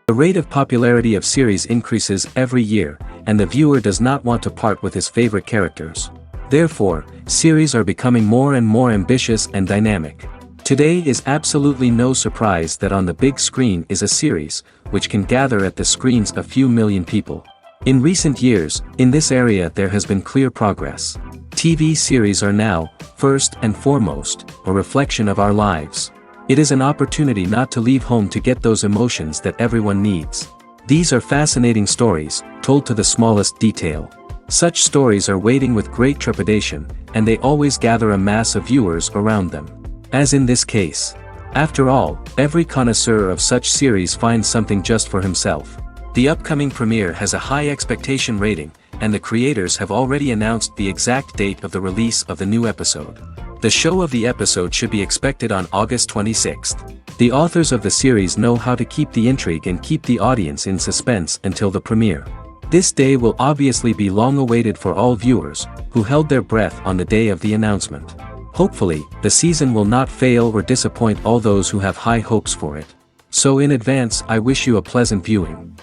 The rate of popularity of series increases every year, and the viewer does not want to part with his favorite characters. Therefore, series are becoming more and more ambitious and dynamic. Today is absolutely no surprise that on the big screen is a series, which can gather at the screens a few million people. In recent years, in this area there has been clear progress. TV series are now, first and foremost, a reflection of our lives. It is an opportunity not to leave home to get those emotions that everyone needs. These are fascinating stories, told to the smallest detail. Such stories are waiting with great trepidation, and they always gather a mass of viewers around them. As in this case. After all, every connoisseur of such series finds something just for himself. The upcoming premiere has a high expectation rating, and the creators have already announced the exact date of the release of the new episode. The show of the episode should be expected on August 26th. The authors of the series know how to keep the intrigue and keep the audience in suspense until the premiere. This day will obviously be long awaited for all viewers, who held their breath on the day of the announcement. Hopefully, the season will not fail or disappoint all those who have high hopes for it. So in advance, I wish you a pleasant viewing.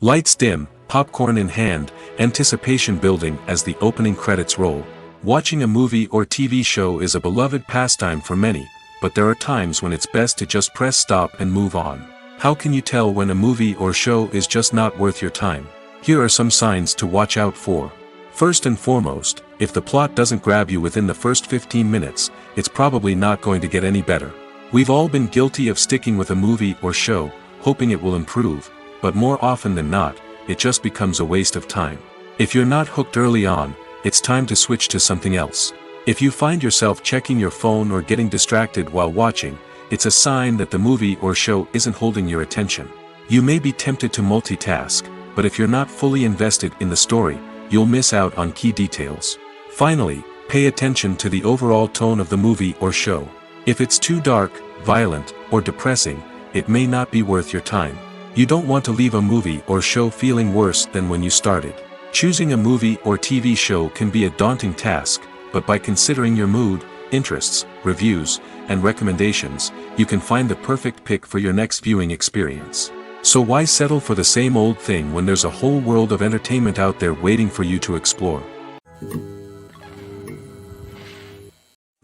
Lights dim, popcorn in hand, anticipation building as the opening credits roll. Watching a movie or TV show is a beloved pastime for many, but there are times when it's best to just press stop and move on. How can you tell when a movie or show is just not worth your time? Here are some signs to watch out for. First and foremost, if the plot doesn't grab you within the first 15 minutes, it's probably not going to get any better. We've all been guilty of sticking with a movie or show, hoping it will improve, but more often than not, it just becomes a waste of time. If you're not hooked early on, it's time to switch to something else. If you find yourself checking your phone or getting distracted while watching, it's a sign that the movie or show isn't holding your attention. You may be tempted to multitask, but if you're not fully invested in the story, you'll miss out on key details. Finally, pay attention to the overall tone of the movie or show. If it's too dark, violent, or depressing, it may not be worth your time. You don't want to leave a movie or show feeling worse than when you started. Choosing a movie or TV show can be a daunting task, but by considering your mood, interests, reviews, and recommendations, you can find the perfect pick for your next viewing experience. So why settle for the same old thing when there's a whole world of entertainment out there waiting for you to explore?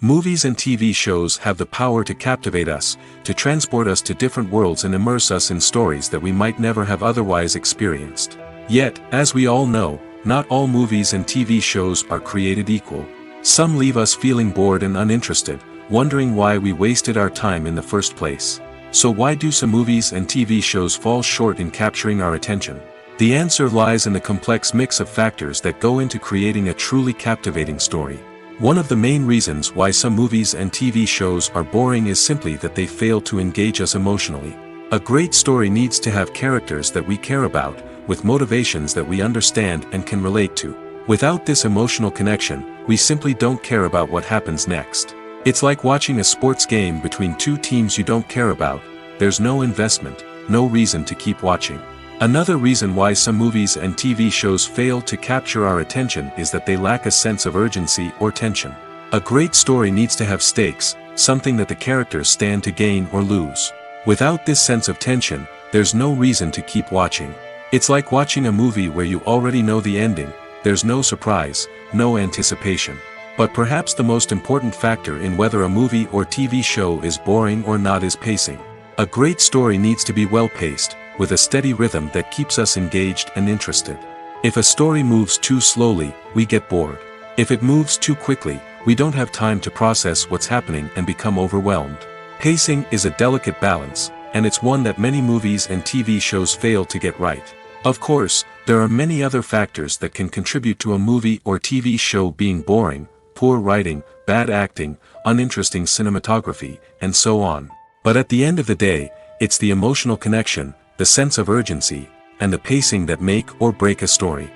Movies and TV shows have the power to captivate us, to transport us to different worlds and immerse us in stories that we might never have otherwise experienced. Yet, as we all know, not all movies and TV shows are created equal. Some leave us feeling bored and uninterested, wondering why we wasted our time in the first place. So why do some movies and TV shows fall short in capturing our attention? The answer lies in the complex mix of factors that go into creating a truly captivating story. One of the main reasons why some movies and TV shows are boring is simply that they fail to engage us emotionally. A great story needs to have characters that we care about, with motivations that we understand and can relate to. Without this emotional connection, we simply don't care about what happens next. It's like watching a sports game between two teams you don't care about. There's no investment, no reason to keep watching. Another reason why some movies and TV shows fail to capture our attention is that they lack a sense of urgency or tension. A great story needs to have stakes, something that the characters stand to gain or lose. Without this sense of tension, there's no reason to keep watching. It's like watching a movie where you already know the ending. There's no surprise, no anticipation. But perhaps the most important factor in whether a movie or TV show is boring or not is pacing. A great story needs to be well-paced, with a steady rhythm that keeps us engaged and interested. If a story moves too slowly, we get bored. If it moves too quickly, we don't have time to process what's happening and become overwhelmed. Pacing is a delicate balance, and it's one that many movies and TV shows fail to get right. Of course, there are many other factors that can contribute to a movie or TV show being boring: poor writing, bad acting, uninteresting cinematography, and so on. But at the end of the day, it's the emotional connection, the sense of urgency, and the pacing that make or break a story.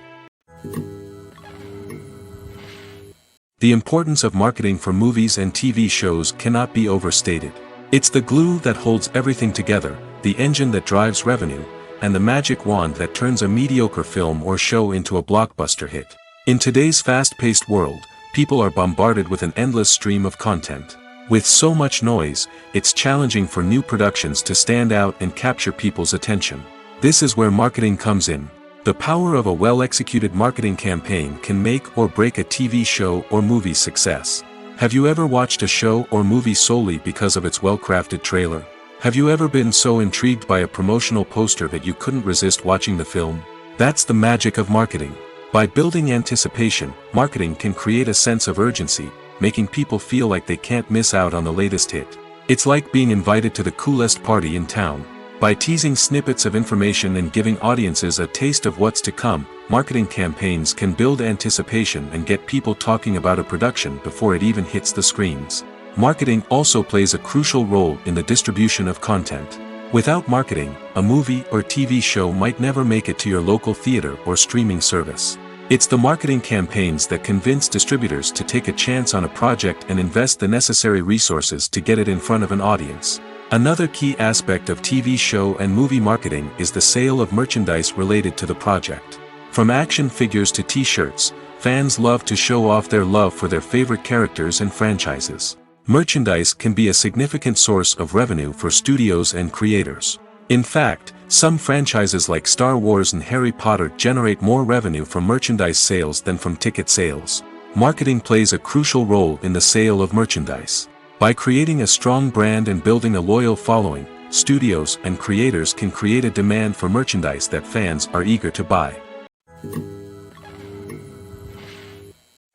The importance of marketing for movies and TV shows cannot be overstated. It's the glue that holds everything together, the engine that drives revenue, and the magic wand that turns a mediocre film or show into a blockbuster hit. In today's fast-paced world, people are bombarded with an endless stream of content. With so much noise, it's challenging for new productions to stand out and capture people's attention. This is where marketing comes in. The power of a well-executed marketing campaign can make or break a TV show or movie's success. Have you ever watched a show or movie solely because of its well-crafted trailer? Have you ever been so intrigued by a promotional poster that you couldn't resist watching the film? That's the magic of marketing. By building anticipation, marketing can create a sense of urgency, making people feel like they can't miss out on the latest hit. It's like being invited to the coolest party in town. By teasing snippets of information and giving audiences a taste of what's to come, marketing campaigns can build anticipation and get people talking about a production before it even hits the screens. Marketing also plays a crucial role in the distribution of content. Without marketing, a movie or TV show might never make it to your local theater or streaming service. It's the marketing campaigns that convince distributors to take a chance on a project and invest the necessary resources to get it in front of an audience. Another key aspect of TV show and movie marketing is the sale of merchandise related to the project. From action figures to t-shirts, fans love to show off their love for their favorite characters and franchises. Merchandise can be a significant source of revenue for studios and creators. In fact, some franchises like Star Wars and Harry Potter generate more revenue from merchandise sales than from ticket sales. Marketing plays a crucial role in the sale of merchandise. By creating a strong brand and building a loyal following, studios and creators can create a demand for merchandise that fans are eager to buy.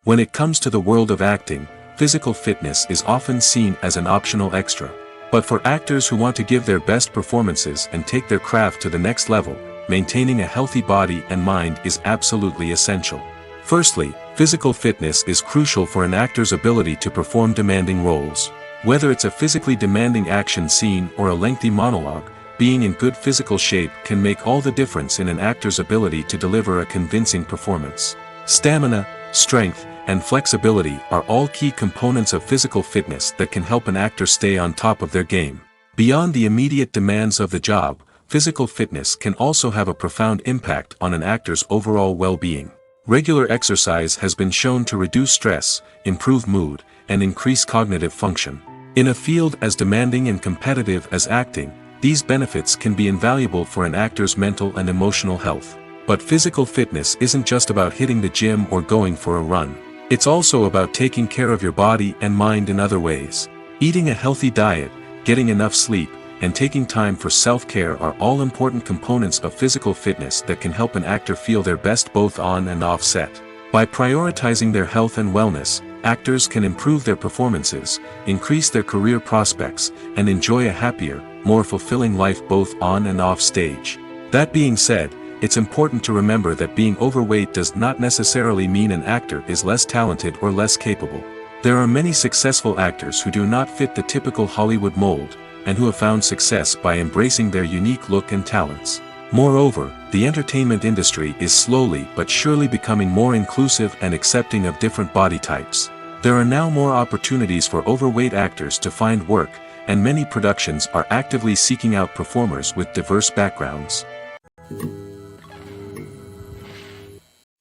When it comes to the world of acting, physical fitness is often seen as an optional extra. But for actors who want to give their best performances and take their craft to the next level, maintaining a healthy body and mind is absolutely essential. Firstly, physical fitness is crucial for an actor's ability to perform demanding roles. Whether it's a physically demanding action scene or a lengthy monologue, being in good physical shape can make all the difference in an actor's ability to deliver a convincing performance. Stamina, strength, and flexibility are all key components of physical fitness that can help an actor stay on top of their game. Beyond the immediate demands of the job, physical fitness can also have a profound impact on an actor's overall well-being. Regular exercise has been shown to reduce stress, improve mood, and increase cognitive function. In a field as demanding and competitive as acting, these benefits can be invaluable for an actor's mental and emotional health. But physical fitness isn't just about hitting the gym or going for a run. It's also about taking care of your body and mind in other ways. Eating a healthy diet, getting enough sleep, and taking time for self-care are all important components of physical fitness that can help an actor feel their best both on and off set. By prioritizing their health and wellness, actors can improve their performances, increase their career prospects, and enjoy a happier, more fulfilling life both on and off stage. That being said, it's important to remember that being overweight does not necessarily mean an actor is less talented or less capable. There are many successful actors who do not fit the typical Hollywood mold, and who have found success by embracing their unique look and talents. Moreover, the entertainment industry is slowly but surely becoming more inclusive and accepting of different body types. There are now more opportunities for overweight actors to find work, and many productions are actively seeking out performers with diverse backgrounds.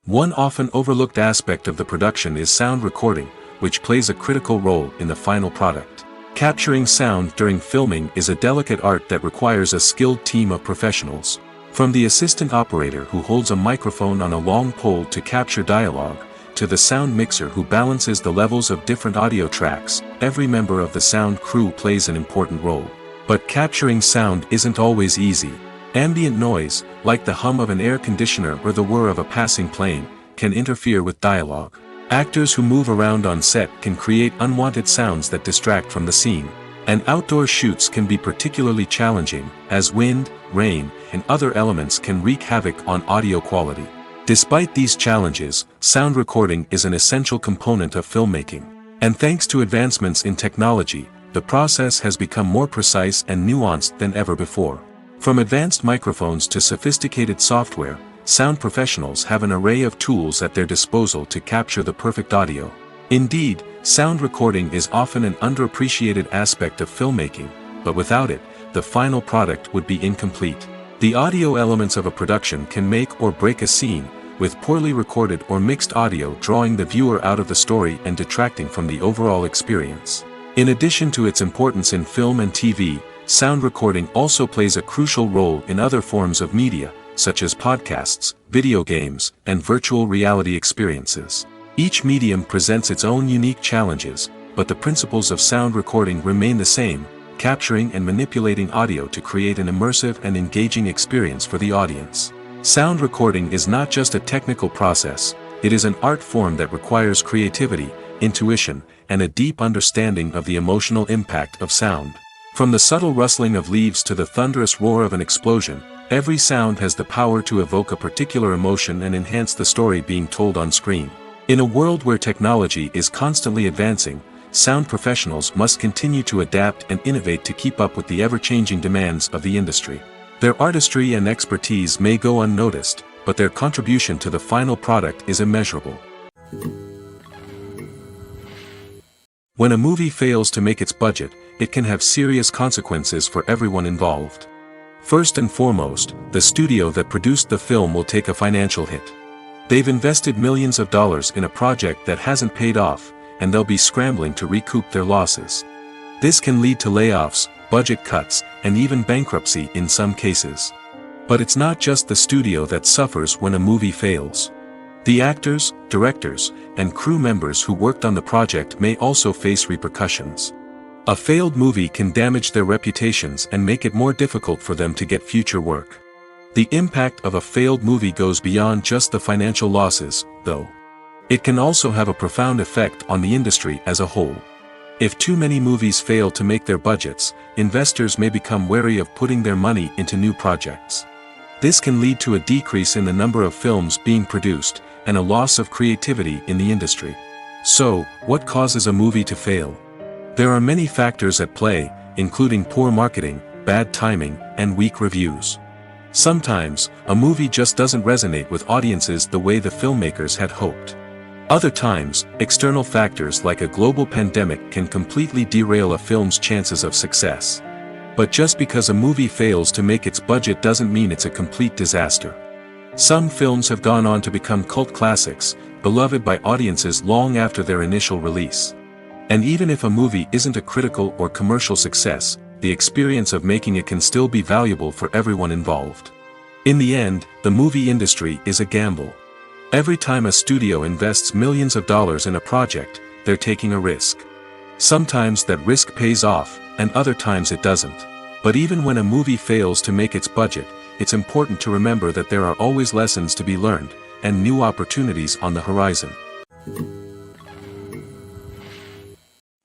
One often overlooked aspect of the production is sound recording, which plays a critical role in the final product. Capturing sound during filming is a delicate art that requires a skilled team of professionals. From the assistant operator who holds a microphone on a long pole to capture dialogue, to the sound mixer who balances the levels of different audio tracks, every member of the sound crew plays an important role. But capturing sound isn't always easy. Ambient noise, like the hum of an air conditioner or the whir of a passing plane, can interfere with dialogue. Actors who move around on set can create unwanted sounds that distract from the scene. And outdoor shoots can be particularly challenging, as wind, rain, and other elements can wreak havoc on audio quality. Despite these challenges, sound recording is an essential component of filmmaking. And thanks to advancements in technology, the process has become more precise and nuanced than ever before. From advanced microphones to sophisticated software, sound professionals have an array of tools at their disposal to capture the perfect audio. Indeed, sound recording is often an underappreciated aspect of filmmaking, but without it, the final product would be incomplete. The audio elements of a production can make or break a scene, with poorly recorded or mixed audio drawing the viewer out of the story and detracting from the overall experience. In addition to its importance in film and TV, sound recording also plays a crucial role in other forms of media, such as podcasts, video games, and virtual reality experiences. Each medium presents its own unique challenges, but the principles of sound recording remain the same, capturing and manipulating audio to create an immersive and engaging experience for the audience. Sound recording is not just a technical process, it is an art form that requires creativity, intuition, and a deep understanding of the emotional impact of sound. From the subtle rustling of leaves to the thunderous roar of an explosion, every sound has the power to evoke a particular emotion and enhance the story being told on screen. In a world where technology is constantly advancing, sound professionals must continue to adapt and innovate to keep up with the ever-changing demands of the industry. Their artistry and expertise may go unnoticed, but their contribution to the final product is immeasurable. When a movie fails to make its budget, it can have serious consequences for everyone involved. First and foremost, the studio that produced the film will take a financial hit. They've invested millions of dollars in a project that hasn't paid off, and they'll be scrambling to recoup their losses. This can lead to layoffs, budget cuts, and even bankruptcy in some cases. But it's not just the studio that suffers when a movie fails. The actors, directors, and crew members who worked on the project may also face repercussions. A failed movie can damage their reputations and make it more difficult for them to get future work. The impact of a failed movie goes beyond just the financial losses, though. It can also have a profound effect on the industry as a whole. If too many movies fail to make their budgets, investors may become wary of putting their money into new projects. This can lead to a decrease in the number of films being produced, and a loss of creativity in the industry. So, what causes a movie to fail? There are many factors at play, including poor marketing, bad timing, and weak reviews. Sometimes, a movie just doesn't resonate with audiences the way the filmmakers had hoped. Other times, external factors like a global pandemic can completely derail a film's chances of success. But just because a movie fails to make its budget doesn't mean it's a complete disaster. Some films have gone on to become cult classics, beloved by audiences long after their initial release. And even if a movie isn't a critical or commercial success, the experience of making it can still be valuable for everyone involved. In the end, the movie industry is a gamble. Every time a studio invests millions of dollars in a project, they're taking a risk. Sometimes that risk pays off, and other times it doesn't. But even when a movie fails to make its budget, it's important to remember that there are always lessons to be learned, and new opportunities on the horizon.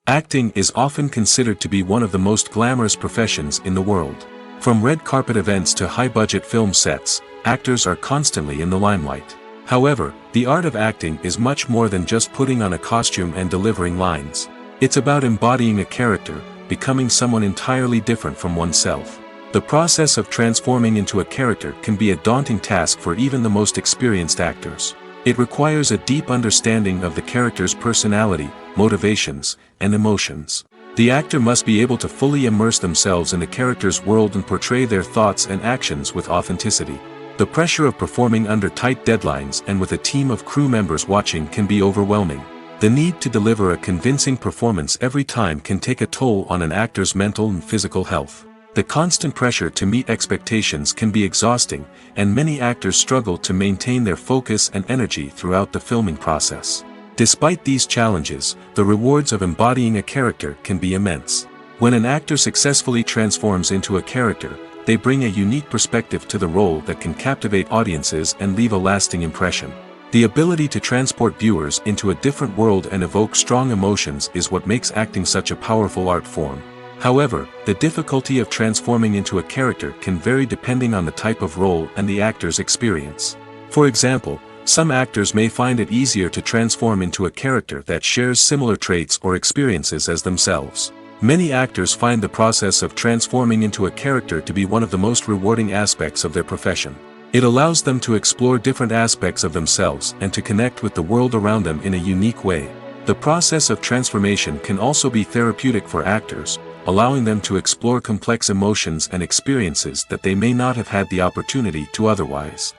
Acting is often considered to be one of the most glamorous professions in the world. From red carpet events to high-budget film sets, actors are constantly in the limelight. However, the art of acting is much more than just putting on a costume and delivering lines. It's about embodying a character, becoming someone entirely different from oneself. The process of transforming into a character can be a daunting task for even the most experienced actors. It requires a deep understanding of the character's personality, motivations, and emotions. The actor must be able to fully immerse themselves in the character's world and portray their thoughts and actions with authenticity. The pressure of performing under tight deadlines and with a team of crew members watching can be overwhelming. The need to deliver a convincing performance every time can take a toll on an actor's mental and physical health. The constant pressure to meet expectations can be exhausting, and many actors struggle to maintain their focus and energy throughout the filming process. Despite these challenges, the rewards of embodying a character can be immense. When an actor successfully transforms into a character, they bring a unique perspective to the role that can captivate audiences and leave a lasting impression. The ability to transport viewers into a different world and evoke strong emotions is what makes acting such a powerful art form. However, the difficulty of transforming into a character can vary depending on the type of role and the actor's experience. For example, some actors may find it easier to transform into a character that shares similar traits or experiences as themselves. Many actors find the process of transforming into a character to be one of the most rewarding aspects of their profession. It allows them to explore different aspects of themselves and to connect with the world around them in a unique way. The process of transformation can also be therapeutic for actors, allowing them to explore complex emotions and experiences that they may not have had the opportunity to otherwise.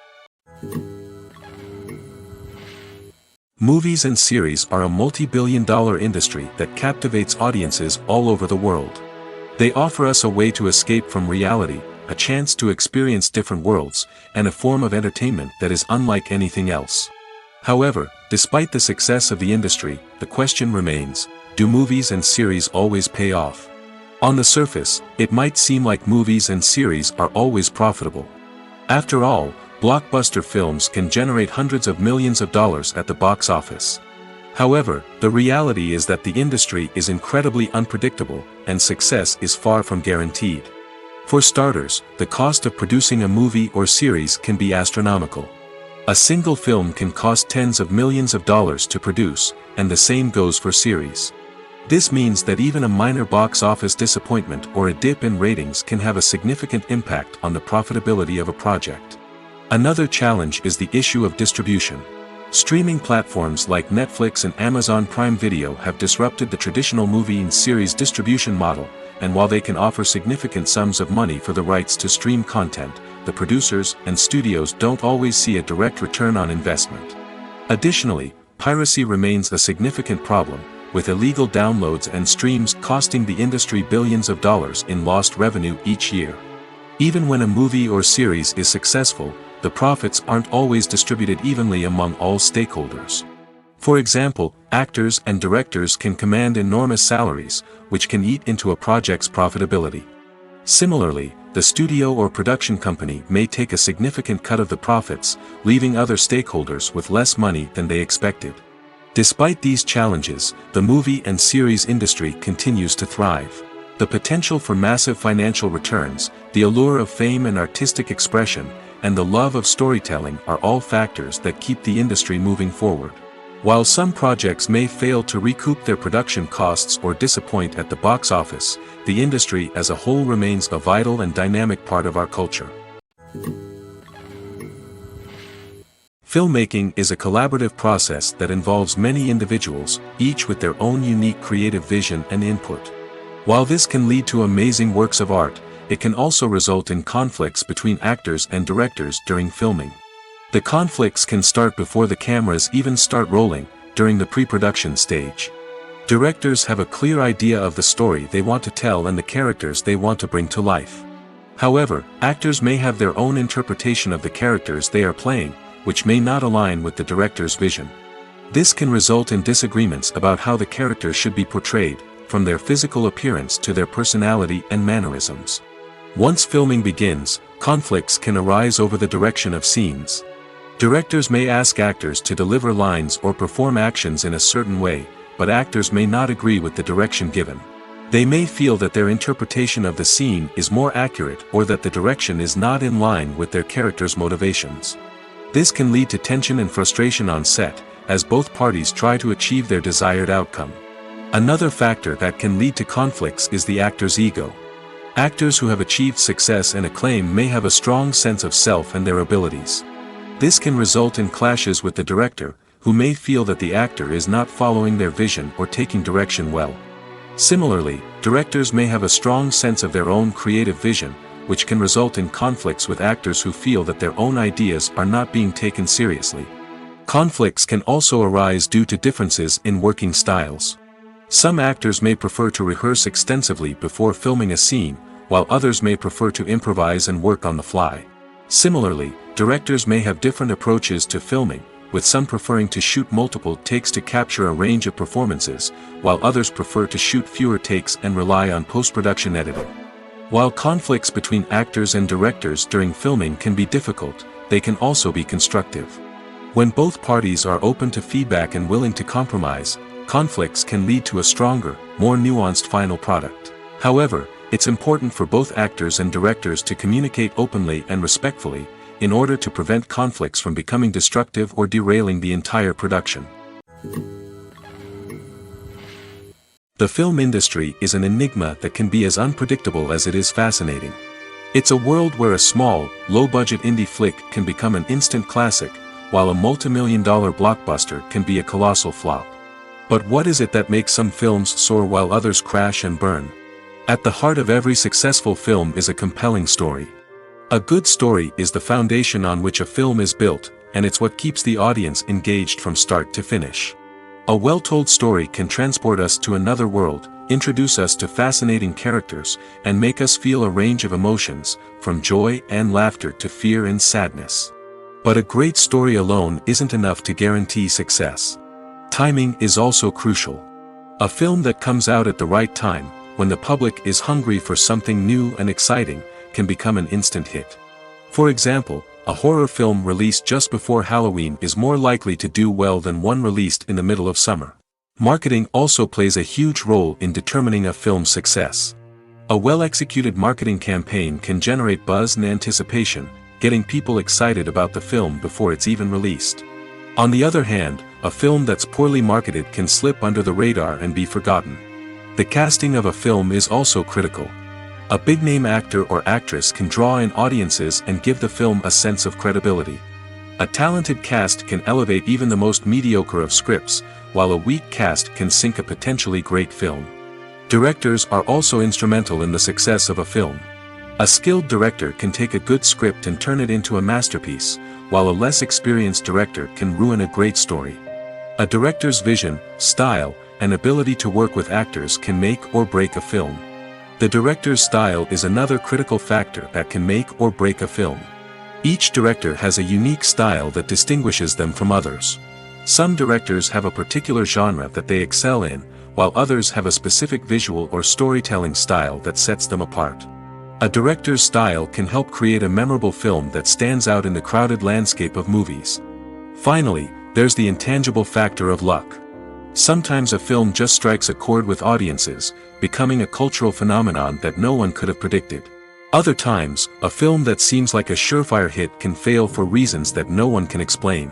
Movies and series are a multi-billion-dollar industry that captivates audiences all over the world. They offer us a way to escape from reality, a chance to experience different worlds, and a form of entertainment that is unlike anything else. However, despite the success of the industry, the question remains, do movies and series always pay off? On the surface, it might seem like movies and series are always profitable. After all, blockbuster films can generate hundreds of millions of dollars at the box office. However, the reality is that the industry is incredibly unpredictable, and success is far from guaranteed. For starters, the cost of producing a movie or series can be astronomical. A single film can cost tens of millions of dollars to produce, and the same goes for series. This means that even a minor box office disappointment or a dip in ratings can have a significant impact on the profitability of a project. Another challenge is the issue of distribution. Streaming platforms like Netflix and Amazon Prime Video have disrupted the traditional movie and series distribution model, and while they can offer significant sums of money for the rights to stream content, the producers and studios don't always see a direct return on investment. Additionally, piracy remains a significant problem, with illegal downloads and streams costing the industry billions of dollars in lost revenue each year. Even when a movie or series is successful, the profits aren't always distributed evenly among all stakeholders. For example, actors and directors can command enormous salaries, which can eat into a project's profitability. Similarly, the studio or production company may take a significant cut of the profits, leaving other stakeholders with less money than they expected. Despite these challenges, the movie and series industry continues to thrive. The potential for massive financial returns, the allure of fame and artistic expression, and the love of storytelling are all factors that keep the industry moving forward. While some projects may fail to recoup their production costs or disappoint at the box office, the industry as a whole remains a vital and dynamic part of our culture. Filmmaking is a collaborative process that involves many individuals, each with their own unique creative vision and input. While this can lead to amazing works of art, it can also result in conflicts between actors and directors during filming. The conflicts can start before the cameras even start rolling, during the pre-production stage. Directors have a clear idea of the story they want to tell and the characters they want to bring to life. However, actors may have their own interpretation of the characters they are playing, which may not align with the director's vision. This can result in disagreements about how the characters should be portrayed, from their physical appearance to their personality and mannerisms. Once filming begins, conflicts can arise over the direction of scenes. Directors may ask actors to deliver lines or perform actions in a certain way, but actors may not agree with the direction given. They may feel that their interpretation of the scene is more accurate or that the direction is not in line with their character's motivations. This can lead to tension and frustration on set, as both parties try to achieve their desired outcome. Another factor that can lead to conflicts is the actor's ego. Actors who have achieved success and acclaim may have a strong sense of self and their abilities. This can result in clashes with the director, who may feel that the actor is not following their vision or taking direction well. Similarly, directors may have a strong sense of their own creative vision, which can result in conflicts with actors who feel that their own ideas are not being taken seriously. Conflicts can also arise due to differences in working styles. Some actors may prefer to rehearse extensively before filming a scene, while others may prefer to improvise and work on the fly. Similarly, directors may have different approaches to filming, with some preferring to shoot multiple takes to capture a range of performances, while others prefer to shoot fewer takes and rely on post-production editing. While conflicts between actors and directors during filming can be difficult, they can also be constructive. When both parties are open to feedback and willing to compromise, conflicts can lead to a stronger, more nuanced final product. However, it's important for both actors and directors to communicate openly and respectfully, in order to prevent conflicts from becoming destructive or derailing the entire production. The film industry is an enigma that can be as unpredictable as it is fascinating. It's a world where a small, low-budget indie flick can become an instant classic, while a multi-million-dollar blockbuster can be a colossal flop. But what is it that makes some films soar while others crash and burn? At the heart of every successful film is a compelling story. A good story is the foundation on which a film is built, and it's what keeps the audience engaged from start to finish. A well-told story can transport us to another world, introduce us to fascinating characters, and make us feel a range of emotions, from joy and laughter to fear and sadness. But a great story alone isn't enough to guarantee success. Timing is also crucial. A film that comes out at the right time, when the public is hungry for something new and exciting, can become an instant hit. For example, a horror film released just before Halloween is more likely to do well than one released in the middle of summer. Marketing also plays a huge role in determining a film's success. A well-executed marketing campaign can generate buzz and anticipation, getting people excited about the film before it's even released. On the other hand, a film that's poorly marketed can slip under the radar and be forgotten. The casting of a film is also critical. A big-name actor or actress can draw in audiences and give the film a sense of credibility. A talented cast can elevate even the most mediocre of scripts, while a weak cast can sink a potentially great film. Directors are also instrumental in the success of a film. A skilled director can take a good script and turn it into a masterpiece, while a less experienced director can ruin a great story. A director's vision, style, and ability to work with actors can make or break a film. The director's style is another critical factor that can make or break a film. Each director has a unique style that distinguishes them from others. Some directors have a particular genre that they excel in, while others have a specific visual or storytelling style that sets them apart. A director's style can help create a memorable film that stands out in the crowded landscape of movies. Finally, there's the intangible factor of luck. Sometimes a film just strikes a chord with audiences, becoming a cultural phenomenon that no one could have predicted. Other times, a film that seems like a surefire hit can fail for reasons that no one can explain.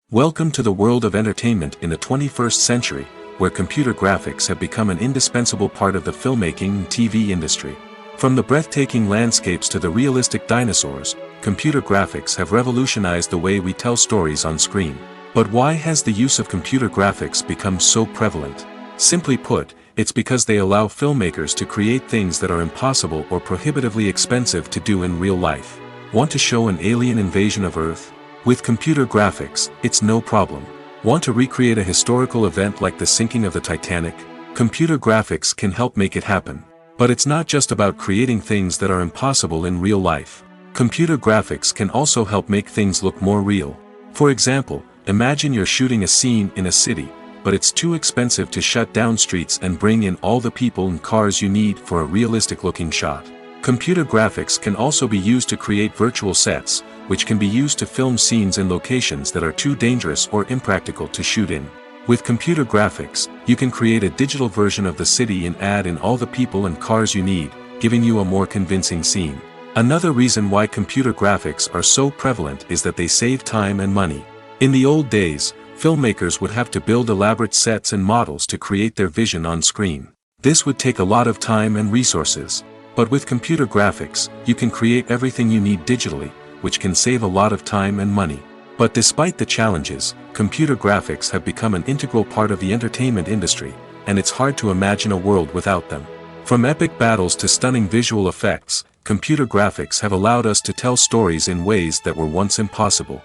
Welcome to the world of entertainment in the 21st century, where computer graphics have become an indispensable part of the filmmaking and TV industry. From the breathtaking landscapes to the realistic dinosaurs, computer graphics have revolutionized the way we tell stories on screen. But why has the use of computer graphics become so prevalent? Simply put, it's because they allow filmmakers to create things that are impossible or prohibitively expensive to do in real life. Want to show an alien invasion of Earth? With computer graphics, it's no problem. Want to recreate a historical event like the sinking of the Titanic? Computer graphics can help make it happen. But it's not just about creating things that are impossible in real life. Computer graphics can also help make things look more real. For example, imagine you're shooting a scene in a city, but it's too expensive to shut down streets and bring in all the people and cars you need for a realistic-looking shot. Computer graphics can also be used to create virtual sets, which can be used to film scenes in locations that are too dangerous or impractical to shoot in. With computer graphics, you can create a digital version of the city and add in all the people and cars you need, giving you a more convincing scene. Another reason why computer graphics are so prevalent is that they save time and money. In the old days, filmmakers would have to build elaborate sets and models to create their vision on screen. This would take a lot of time and resources. But with computer graphics, you can create everything you need digitally, which can save a lot of time and money. But despite the challenges, computer graphics have become an integral part of the entertainment industry, and it's hard to imagine a world without them. From epic battles to stunning visual effects, computer graphics have allowed us to tell stories in ways that were once impossible.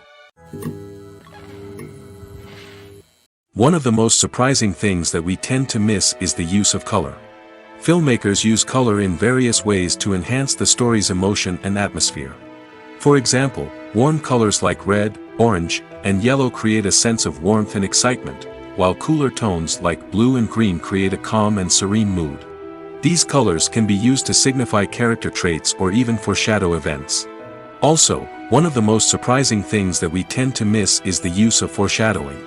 One of the most surprising things that we tend to miss is the use of color. Filmmakers use color in various ways to enhance the story's emotion and atmosphere. For example, warm colors like red, orange, and yellow create a sense of warmth and excitement, while cooler tones like blue and green create a calm and serene mood. These colors can be used to signify character traits or even foreshadow events. Also, one of the most surprising things that we tend to miss is the use of foreshadowing.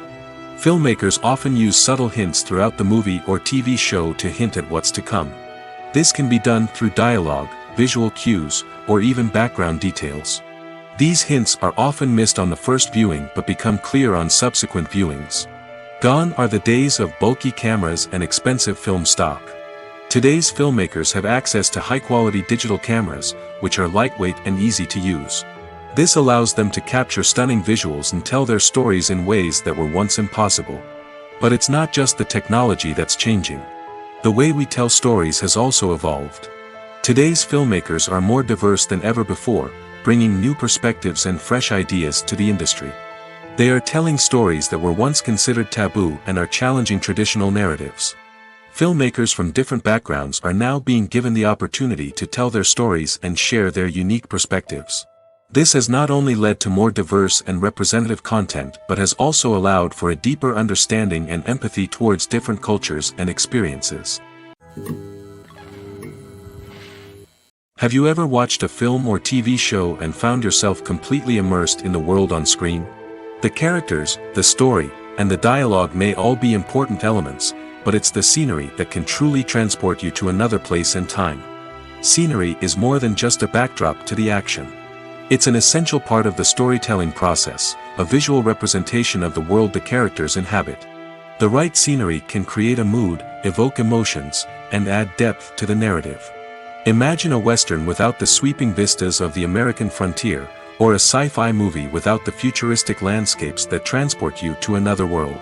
Filmmakers often use subtle hints throughout the movie or TV show to hint at what's to come. This can be done through dialogue, visual cues, or even background details. These hints are often missed on the first viewing but become clear on subsequent viewings. Gone are the days of bulky cameras and expensive film stock. Today's filmmakers have access to high-quality digital cameras, which are lightweight and easy to use. This allows them to capture stunning visuals and tell their stories in ways that were once impossible. But it's not just the technology that's changing. The way we tell stories has also evolved. Today's filmmakers are more diverse than ever before, bringing new perspectives and fresh ideas to the industry. They are telling stories that were once considered taboo and are challenging traditional narratives. Filmmakers from different backgrounds are now being given the opportunity to tell their stories and share their unique perspectives. This has not only led to more diverse and representative content but has also allowed for a deeper understanding and empathy towards different cultures and experiences. Have you ever watched a film or TV show and found yourself completely immersed in the world on screen? The characters, the story, and the dialogue may all be important elements, but it's the scenery that can truly transport you to another place and time. Scenery is more than just a backdrop to the action. It's an essential part of the storytelling process, a visual representation of the world the characters inhabit. The right scenery can create a mood, evoke emotions, and add depth to the narrative. Imagine a Western without the sweeping vistas of the American frontier, or a sci-fi movie without the futuristic landscapes that transport you to another world.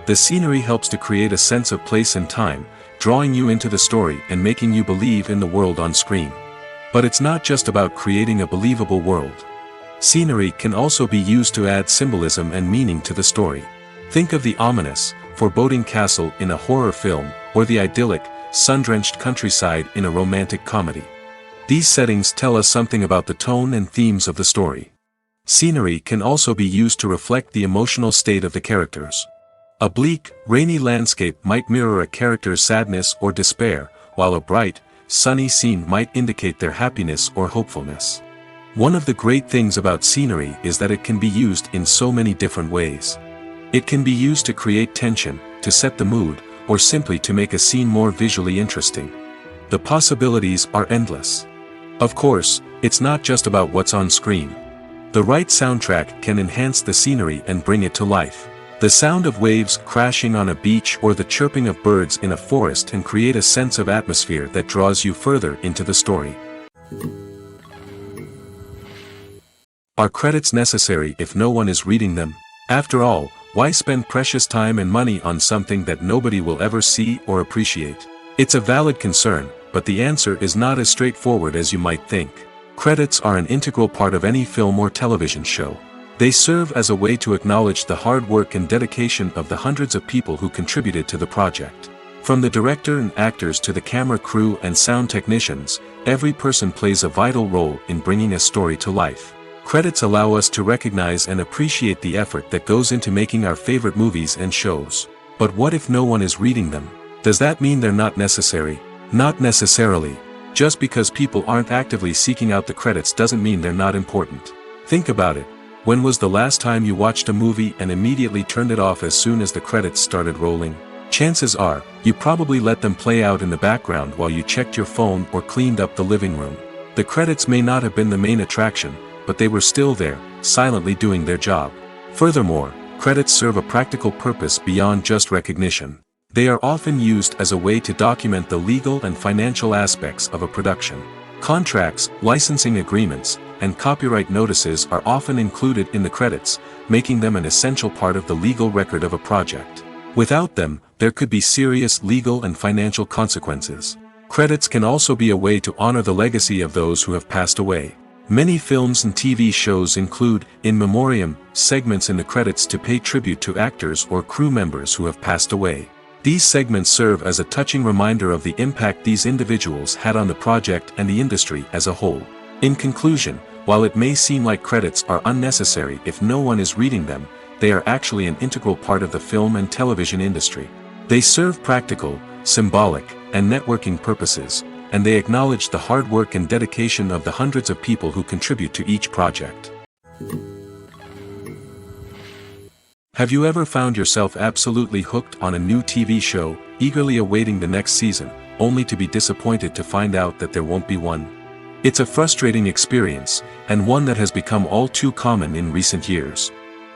The scenery helps to create a sense of place and time, drawing you into the story and making you believe in the world on screen. But it's not just about creating a believable world. Scenery can also be used to add symbolism and meaning to the story. Think of the ominous, foreboding castle in a horror film, or the idyllic, sun-drenched countryside in a romantic comedy. These settings tell us something about the tone and themes of the story. Scenery can also be used to reflect the emotional state of the characters. A bleak, rainy landscape might mirror a character's sadness or despair, while a bright, sunny scene might indicate their happiness or hopefulness. One of the great things about scenery is that it can be used in so many different ways. It can be used to create tension, to set the mood, or simply to make a scene more visually interesting. The possibilities are endless. Of course, it's not just about what's on screen. The right soundtrack can enhance the scenery and bring it to life. The sound of waves crashing on a beach or the chirping of birds in a forest can create a sense of atmosphere that draws you further into the story. Are credits necessary if no one is reading them? After all, why spend precious time and money on something that nobody will ever see or appreciate? It's a valid concern, but the answer is not as straightforward as you might think. Credits are an integral part of any film or television show. They serve as a way to acknowledge the hard work and dedication of the hundreds of people who contributed to the project. From the director and actors to the camera crew and sound technicians, every person plays a vital role in bringing a story to life. Credits allow us to recognize and appreciate the effort that goes into making our favorite movies and shows. But what if no one is reading them? Does that mean they're not necessary? Not necessarily. Just because people aren't actively seeking out the credits doesn't mean they're not important. Think about it. When was the last time you watched a movie and immediately turned it off as soon as the credits started rolling? Chances are, you probably let them play out in the background while you checked your phone or cleaned up the living room. The credits may not have been the main attraction, but they were still there, silently doing their job. Furthermore, credits serve a practical purpose beyond just recognition. They are often used as a way to document the legal and financial aspects of a production. Contracts, licensing agreements, and copyright notices are often included in the credits, making them an essential part of the legal record of a project. Without them, there could be serious legal and financial consequences. Credits can also be a way to honor the legacy of those who have passed away. Many films and TV shows include, in memoriam, segments in the credits to pay tribute to actors or crew members who have passed away. These segments serve as a touching reminder of the impact these individuals had on the project and the industry as a whole. In conclusion, while it may seem like credits are unnecessary if no one is reading them, they are actually an integral part of the film and television industry. They serve practical, symbolic, and networking purposes, and they acknowledge the hard work and dedication of the hundreds of people who contribute to each project. Have you ever found yourself absolutely hooked on a new TV show, eagerly awaiting the next season, only to be disappointed to find out that there won't be one? It's a frustrating experience, and one that has become all too common in recent years.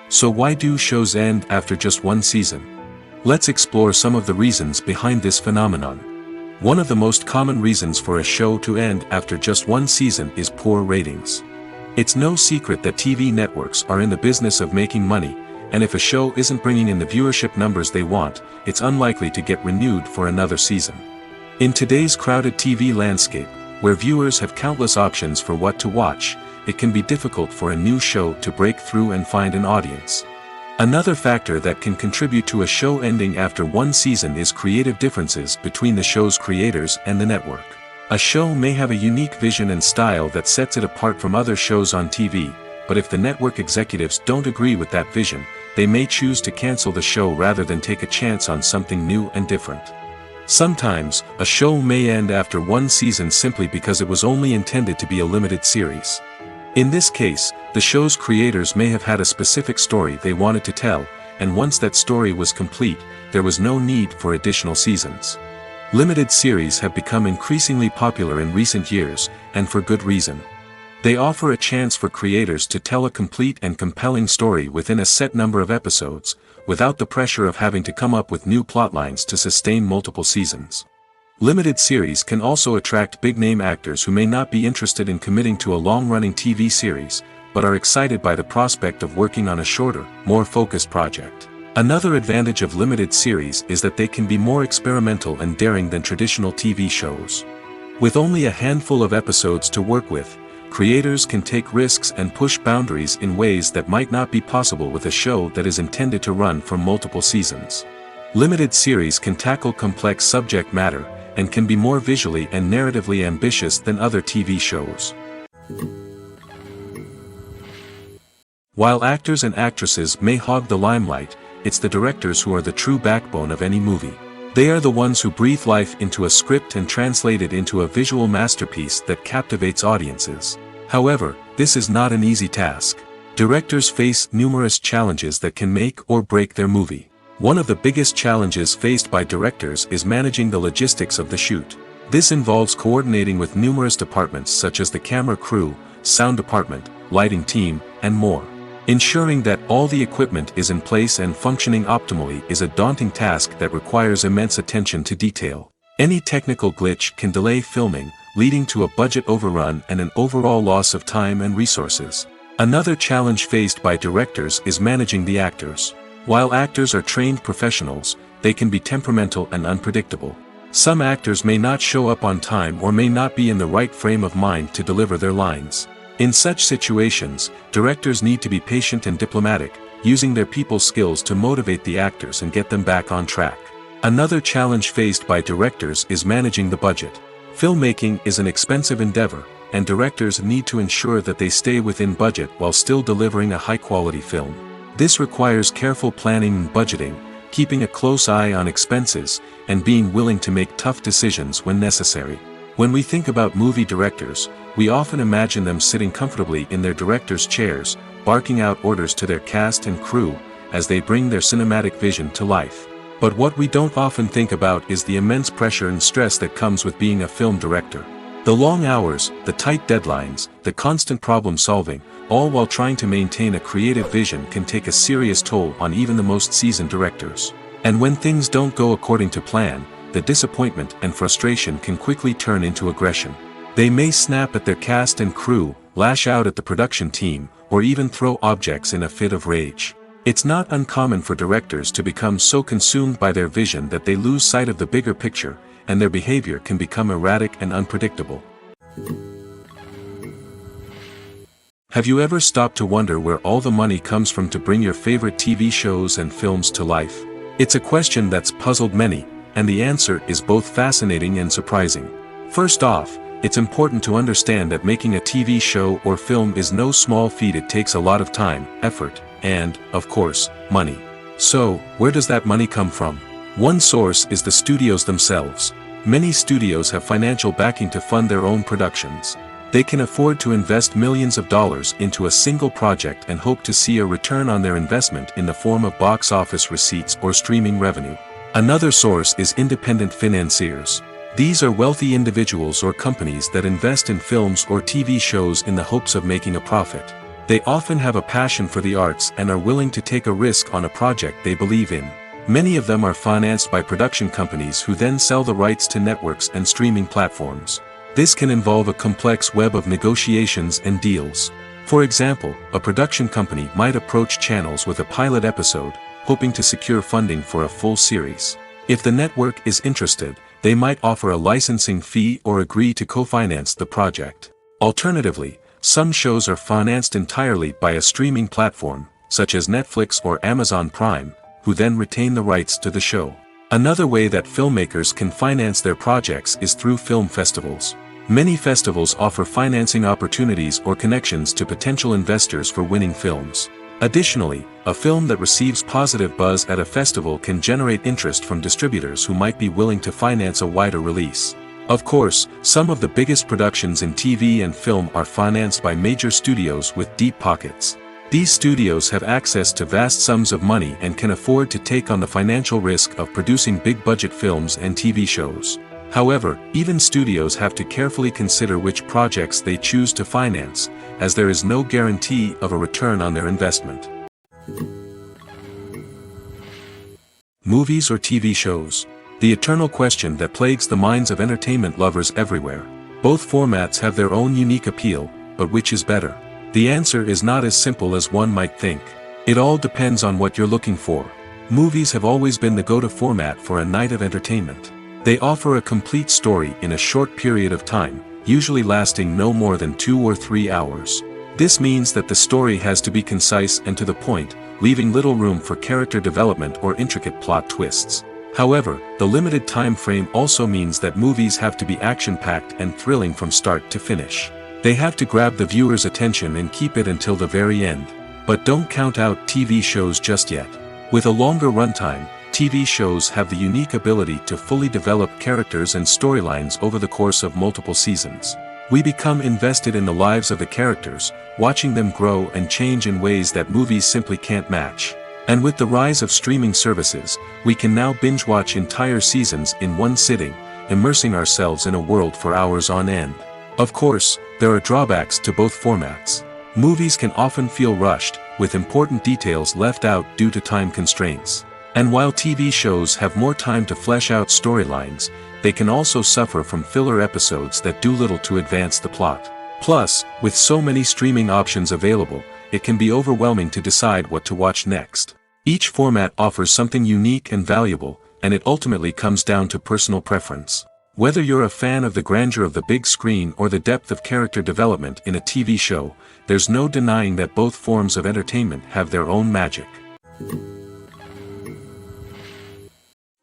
So why do shows end after just one season? Let's explore some of the reasons behind this phenomenon. One of the most common reasons for a show to end after just one season is poor ratings. It's no secret that TV networks are in the business of making money, and if a show isn't bringing in the viewership numbers they want, it's unlikely to get renewed for another season. In today's crowded TV landscape, where viewers have countless options for what to watch, it can be difficult for a new show to break through and find an audience. Another factor that can contribute to a show ending after one season is creative differences between the show's creators and the network. A show may have a unique vision and style that sets it apart from other shows on TV, but if the network executives don't agree with that vision, they may choose to cancel the show rather than take a chance on something new and different. Sometimes, a show may end after one season simply because it was only intended to be a limited series. In this case, the show's creators may have had a specific story they wanted to tell, and once that story was complete, there was no need for additional seasons. Limited series have become increasingly popular in recent years, and for good reason. They offer a chance for creators to tell a complete and compelling story within a set number of episodes, without the pressure of having to come up with new plotlines to sustain multiple seasons. Limited series can also attract big-name actors who may not be interested in committing to a long-running TV series, but are excited by the prospect of working on a shorter, more focused project. Another advantage of limited series is that they can be more experimental and daring than traditional TV shows. With only a handful of episodes to work with, creators can take risks and push boundaries in ways that might not be possible with a show that is intended to run for multiple seasons. Limited series can tackle complex subject matter, and can be more visually and narratively ambitious than other TV shows. While actors and actresses may hog the limelight, it's the directors who are the true backbone of any movie. They are the ones who breathe life into a script and translate it into a visual masterpiece that captivates audiences. However, this is not an easy task. Directors face numerous challenges that can make or break their movie. One of the biggest challenges faced by directors is managing the logistics of the shoot. This involves coordinating with numerous departments such as the camera crew, sound department, lighting team, and more. Ensuring that all the equipment is in place and functioning optimally is a daunting task that requires immense attention to detail. Any technical glitch can delay filming, leading to a budget overrun and an overall loss of time and resources. Another challenge faced by directors is managing the actors. While actors are trained professionals, they can be temperamental and unpredictable. Some actors may not show up on time or may not be in the right frame of mind to deliver their lines. In such situations, directors need to be patient and diplomatic, using their people skills to motivate the actors and get them back on track. Another challenge faced by directors is managing the budget. Filmmaking is an expensive endeavor, and directors need to ensure that they stay within budget while still delivering a high-quality film. This requires careful planning and budgeting, keeping a close eye on expenses, and being willing to make tough decisions when necessary. When we think about movie directors, we often imagine them sitting comfortably in their director's chairs, barking out orders to their cast and crew, as they bring their cinematic vision to life. But what we don't often think about is the immense pressure and stress that comes with being a film director. The long hours, the tight deadlines, the constant problem solving, all while trying to maintain a creative vision can take a serious toll on even the most seasoned directors. And when things don't go according to plan, the disappointment and frustration can quickly turn into aggression. They may snap at their cast and crew, lash out at the production team, or even throw objects in a fit of rage. It's not uncommon for directors to become so consumed by their vision that they lose sight of the bigger picture, and their behavior can become erratic and unpredictable. Have you ever stopped to wonder where all the money comes from to bring your favorite TV shows and films to life? It's a question that's puzzled many, and the answer is both fascinating and surprising. First off, it's important to understand that making a TV show or film is no small feat. It takes a lot of time, effort, and, of course, money. So, where does that money come from? One source is the studios themselves. Many studios have financial backing to fund their own productions. They can afford to invest millions of dollars into a single project and hope to see a return on their investment in the form of box office receipts or streaming revenue. Another source is independent financiers. These are wealthy individuals or companies that invest in films or TV shows in the hopes of making a profit. They often have a passion for the arts and are willing to take a risk on a project they believe in. Many of them are financed by production companies who then sell the rights to networks and streaming platforms. This can involve a complex web of negotiations and deals. For example, a production company might approach channels with a pilot episode, hoping to secure funding for a full series. If the network is interested, they might offer a licensing fee or agree to co-finance the project. Alternatively, Some shows are financed entirely by a streaming platform, such as Netflix or Amazon Prime, who then retain the rights to the show. Another way that filmmakers can finance their projects is through film festivals. Many festivals offer financing opportunities or connections to potential investors for winning films. Additionally, a film that receives positive buzz at a festival can generate interest from distributors who might be willing to finance a wider release. Of course, some of the biggest productions in TV and film are financed by major studios with deep pockets. These studios have access to vast sums of money and can afford to take on the financial risk of producing big-budget films and TV shows. However, even studios have to carefully consider which projects they choose to finance, as there is no guarantee of a return on their investment. Movies or TV shows? The eternal question that plagues the minds of entertainment lovers everywhere. Both formats have their own unique appeal, but which is better? The answer is not as simple as one might think. It all depends on what you're looking for. Movies have always been the go-to format for a night of entertainment. They offer a complete story in a short period of time, usually lasting no more than 2 or 3 hours. This means that the story has to be concise and to the point, leaving little room for character development or intricate plot twists. However, the limited time frame also means that movies have to be action-packed and thrilling from start to finish. They have to grab the viewer's attention and keep it until the very end. But don't count out TV shows just yet. With a longer runtime, TV shows have the unique ability to fully develop characters and storylines over the course of multiple seasons. We become invested in the lives of the characters, watching them grow and change in ways that movies simply can't match. And with the rise of streaming services, we can now binge-watch entire seasons in one sitting, immersing ourselves in a world for hours on end. Of course, there are drawbacks to both formats. Movies can often feel rushed, with important details left out due to time constraints. And while TV shows have more time to flesh out storylines, they can also suffer from filler episodes that do little to advance the plot. Plus, with so many streaming options available, it can be overwhelming to decide what to watch next. Each format offers something unique and valuable, and it ultimately comes down to personal preference. Whether you're a fan of the grandeur of the big screen or the depth of character development in a TV show, there's no denying that both forms of entertainment have their own magic.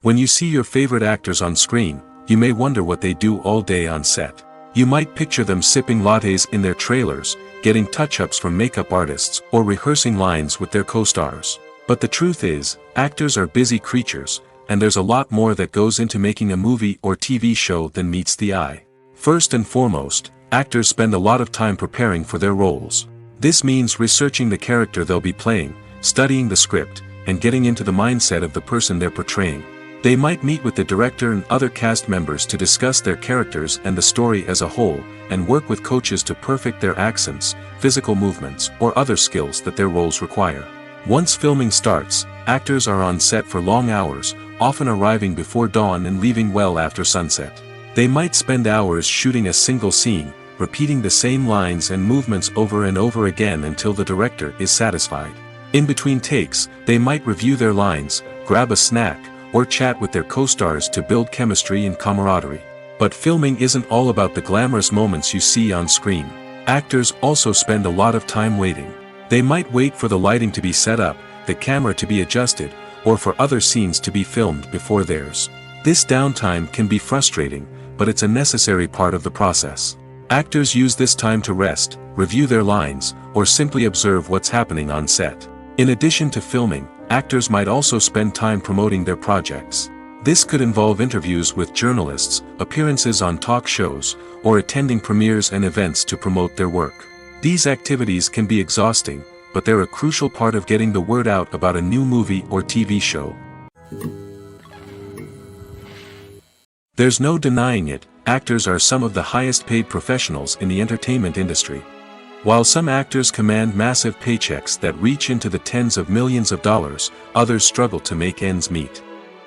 When you see your favorite actors on screen, you may wonder what they do all day on set. You might picture them sipping lattes in their trailers, getting touch-ups from makeup artists, or rehearsing lines with their co-stars. But the truth is, actors are busy creatures, and there's a lot more that goes into making a movie or TV show than meets the eye. First and foremost, actors spend a lot of time preparing for their roles. This means researching the character they'll be playing, studying the script, and getting into the mindset of the person they're portraying. They might meet with the director and other cast members to discuss their characters and the story as a whole, and work with coaches to perfect their accents, physical movements, or other skills that their roles require. Once filming starts, actors are on set for long hours, often arriving before dawn and leaving well after sunset. They might spend hours shooting a single scene, repeating the same lines and movements over and over again until the director is satisfied. In between takes, they might review their lines, grab a snack, or chat with their co-stars to build chemistry and camaraderie. But filming isn't all about the glamorous moments you see on screen. Actors also spend a lot of time waiting. They might wait for the lighting to be set up, the camera to be adjusted, or for other scenes to be filmed before theirs. This downtime can be frustrating, but it's a necessary part of the process. Actors use this time to rest, review their lines, or simply observe what's happening on set. In addition to filming, actors might also spend time promoting their projects. This could involve interviews with journalists, appearances on talk shows, or attending premieres and events to promote their work. These activities can be exhausting, but they're a crucial part of getting the word out about a new movie or TV show. There's no denying it, actors are some of the highest paid professionals in the entertainment industry. While some actors command massive paychecks that reach into the tens of millions of dollars, others struggle to make ends meet.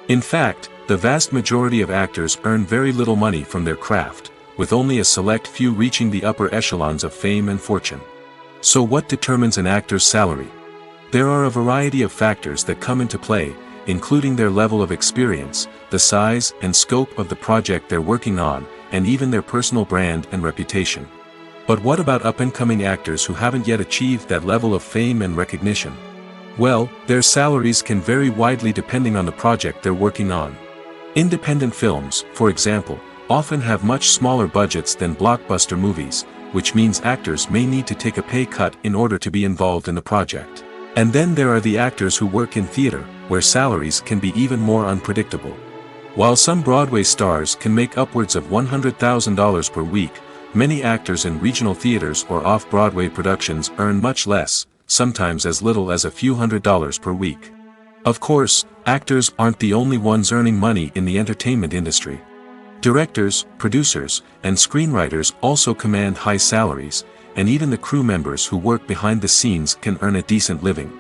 In fact, the vast majority of actors earn very little money from their craft, with only a select few reaching the upper echelons of fame and fortune. So what determines an actor's salary? There are a variety of factors that come into play, including their level of experience, the size and scope of the project they're working on, and even their personal brand and reputation. But what about up-and-coming actors who haven't yet achieved that level of fame and recognition? Well, their salaries can vary widely depending on the project they're working on. Independent films, for example, often have much smaller budgets than blockbuster movies, which means actors may need to take a pay cut in order to be involved in the project. And then there are the actors who work in theater, where salaries can be even more unpredictable. While some Broadway stars can make upwards of $100,000 per week, many actors in regional theaters or off-Broadway productions earn much less, sometimes as little as a few $100s per week. Of course, actors aren't the only ones earning money in the entertainment industry. Directors, producers, and screenwriters also command high salaries, and even the crew members who work behind the scenes can earn a decent living.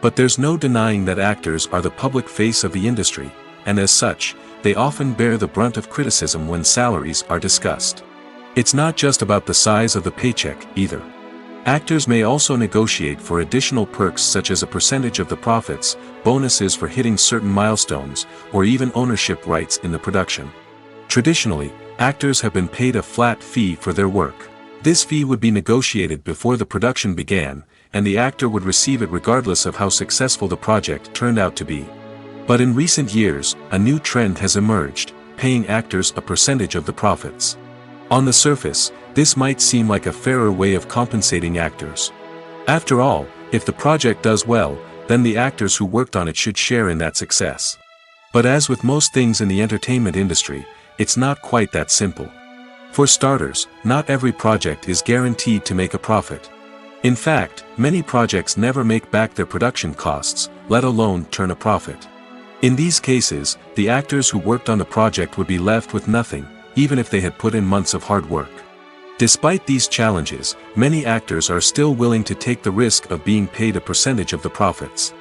But there's no denying that actors are the public face of the industry, and as such, they often bear the brunt of criticism when salaries are discussed. It's not just about the size of the paycheck, either. Actors may also negotiate for additional perks such as a percentage of the profits, bonuses for hitting certain milestones, or even ownership rights in the production. Traditionally, actors have been paid a flat fee for their work. This fee would be negotiated before the production began, and the actor would receive it regardless of how successful the project turned out to be. But in recent years, a new trend has emerged, paying actors a percentage of the profits. On the surface, this might seem like a fairer way of compensating actors. After all, if the project does well, then the actors who worked on it should share in that success. But as with most things in the entertainment industry, it's not quite that simple. For starters, not every project is guaranteed to make a profit. In fact, many projects never make back their production costs, let alone turn a profit. In these cases, the actors who worked on the project would be left with nothing, even if they had put in months of hard work. Despite these challenges, many actors are still willing to take the risk of being paid a percentage of the profits.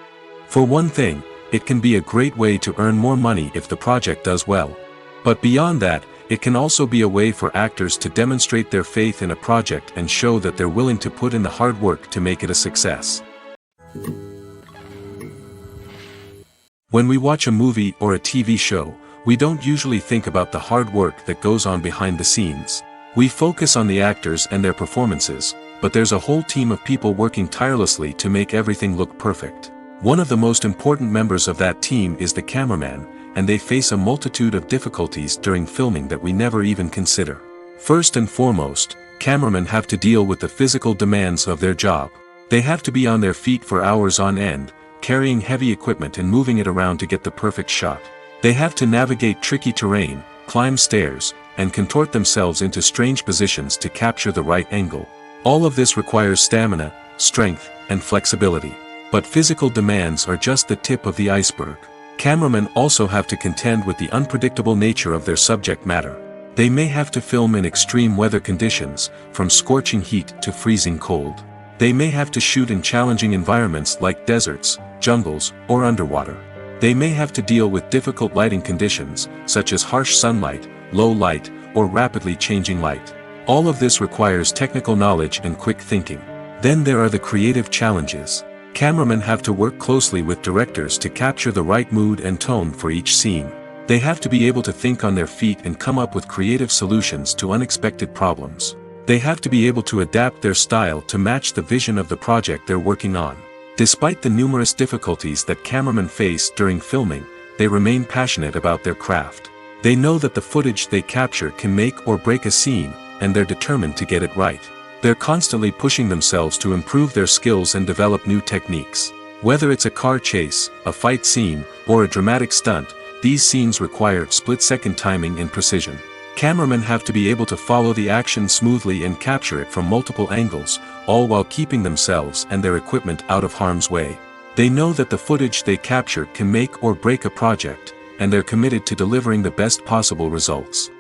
For one thing, it can be a great way to earn more money if the project does well. But beyond that, it can also be a way for actors to demonstrate their faith in a project and show that they're willing to put in the hard work to make it a success. When we watch a movie or a TV show, we don't usually think about the hard work that goes on behind the scenes. We focus on the actors and their performances, but there's a whole team of people working tirelessly to make everything look perfect. One of the most important members of that team is the cameraman, and they face a multitude of difficulties during filming that we never even consider. First and foremost, cameramen have to deal with the physical demands of their job. They have to be on their feet for hours on end, carrying heavy equipment and moving it around to get the perfect shot. They have to navigate tricky terrain, climb stairs, and contort themselves into strange positions to capture the right angle. All of this requires stamina, strength, and flexibility. But physical demands are just the tip of the iceberg. Cameramen also have to contend with the unpredictable nature of their subject matter. They may have to film in extreme weather conditions, from scorching heat to freezing cold. They may have to shoot in challenging environments like deserts, jungles, or underwater. They may have to deal with difficult lighting conditions, such as harsh sunlight, low light, or rapidly changing light. All of this requires technical knowledge and quick thinking. Then there are the creative challenges. Cameramen have to work closely with directors to capture the right mood and tone for each scene. They have to be able to think on their feet and come up with creative solutions to unexpected problems. They have to be able to adapt their style to match the vision of the project they're working on. Despite the numerous difficulties that cameramen face during filming, they remain passionate about their craft. They know that the footage they capture can make or break a scene, and they're determined to get it right. They're constantly pushing themselves to improve their skills and develop new techniques. Whether it's a car chase, a fight scene, or a dramatic stunt, these scenes require split-second timing and precision. Cameramen have to be able to follow the action smoothly and capture it from multiple angles, all while keeping themselves and their equipment out of harm's way. They know that the footage they capture can make or break a project, and they're committed to delivering the best possible results.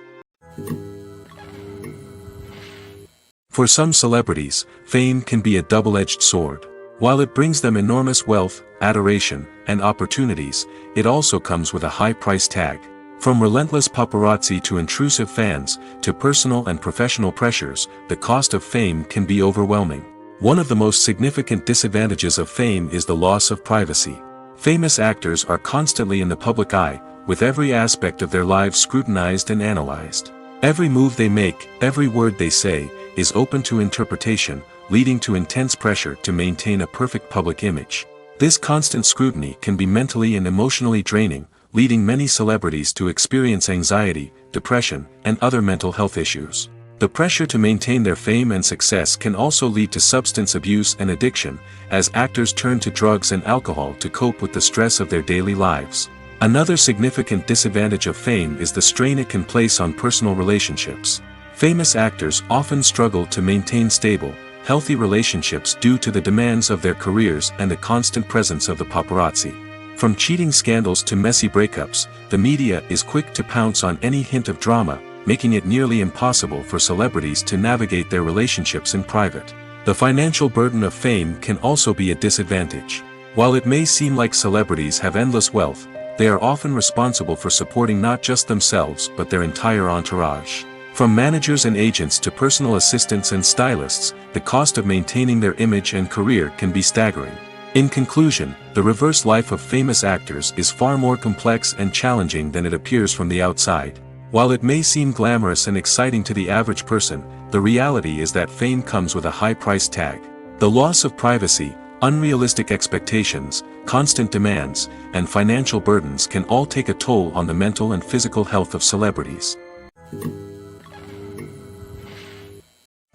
For some celebrities, fame can be a double-edged sword. While it brings them enormous wealth, adoration, and opportunities, it also comes with a high price tag. From relentless paparazzi to intrusive fans, to personal and professional pressures, the cost of fame can be overwhelming. One of the most significant disadvantages of fame is the loss of privacy. Famous actors are constantly in the public eye, with every aspect of their lives scrutinized and analyzed. Every move they make, every word they say, is open to interpretation, leading to intense pressure to maintain a perfect public image. This constant scrutiny can be mentally and emotionally draining, leading many celebrities to experience anxiety, depression, and other mental health issues. The pressure to maintain their fame and success can also lead to substance abuse and addiction, as actors turn to drugs and alcohol to cope with the stress of their daily lives. Another significant disadvantage of fame is the strain it can place on personal relationships. Famous actors often struggle to maintain stable, healthy relationships due to the demands of their careers and the constant presence of the paparazzi. From cheating scandals to messy breakups, the media is quick to pounce on any hint of drama, making it nearly impossible for celebrities to navigate their relationships in private. The financial burden of fame can also be a disadvantage. While it may seem like celebrities have endless wealth, they are often responsible for supporting not just themselves but their entire entourage. From managers and agents to personal assistants and stylists, the cost of maintaining their image and career can be staggering. In conclusion, the reverse life of famous actors is far more complex and challenging than it appears from the outside. While it may seem glamorous and exciting to the average person, the reality is that fame comes with a high price tag. The loss of privacy, unrealistic expectations, constant demands, and financial burdens can all take a toll on the mental and physical health of celebrities.